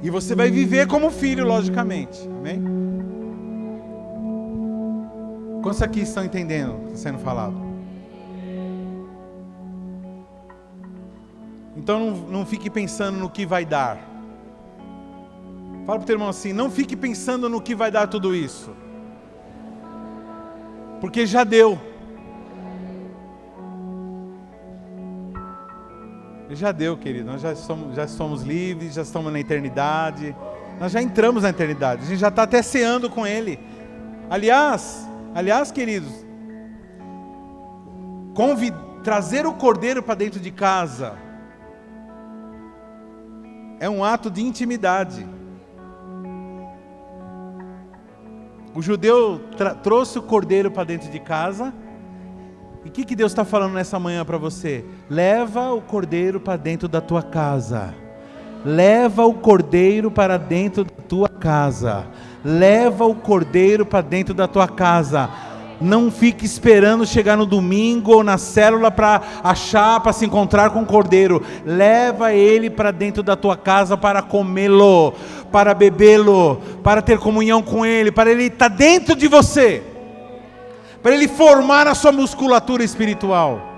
E você vai viver como filho, logicamente. Amém? Quantos aqui estão entendendo o que está sendo falado? Então não fique pensando no que vai dar. Fala para o teu irmão assim: não fique pensando no que vai dar tudo isso, porque já deu. Já deu, querido. Nós já somos livres, já estamos na eternidade. Nós já entramos na eternidade. A gente já está até ceando com Ele. Aliás, queridos, trazer o cordeiro para dentro de casa é um ato de intimidade. O judeu trouxe o cordeiro para dentro de casa. E o que Deus está falando nessa manhã para você? Leva o cordeiro para dentro da tua casa. Leva o cordeiro para dentro da tua casa. Leva o cordeiro para dentro da tua casa. Não fique esperando chegar no domingo ou na célula para se encontrar com o cordeiro. Leva ele para dentro da tua casa para comê-lo, para bebê-lo, para ter comunhão com ele, para ele estar dentro de você, para ele formar a sua musculatura espiritual.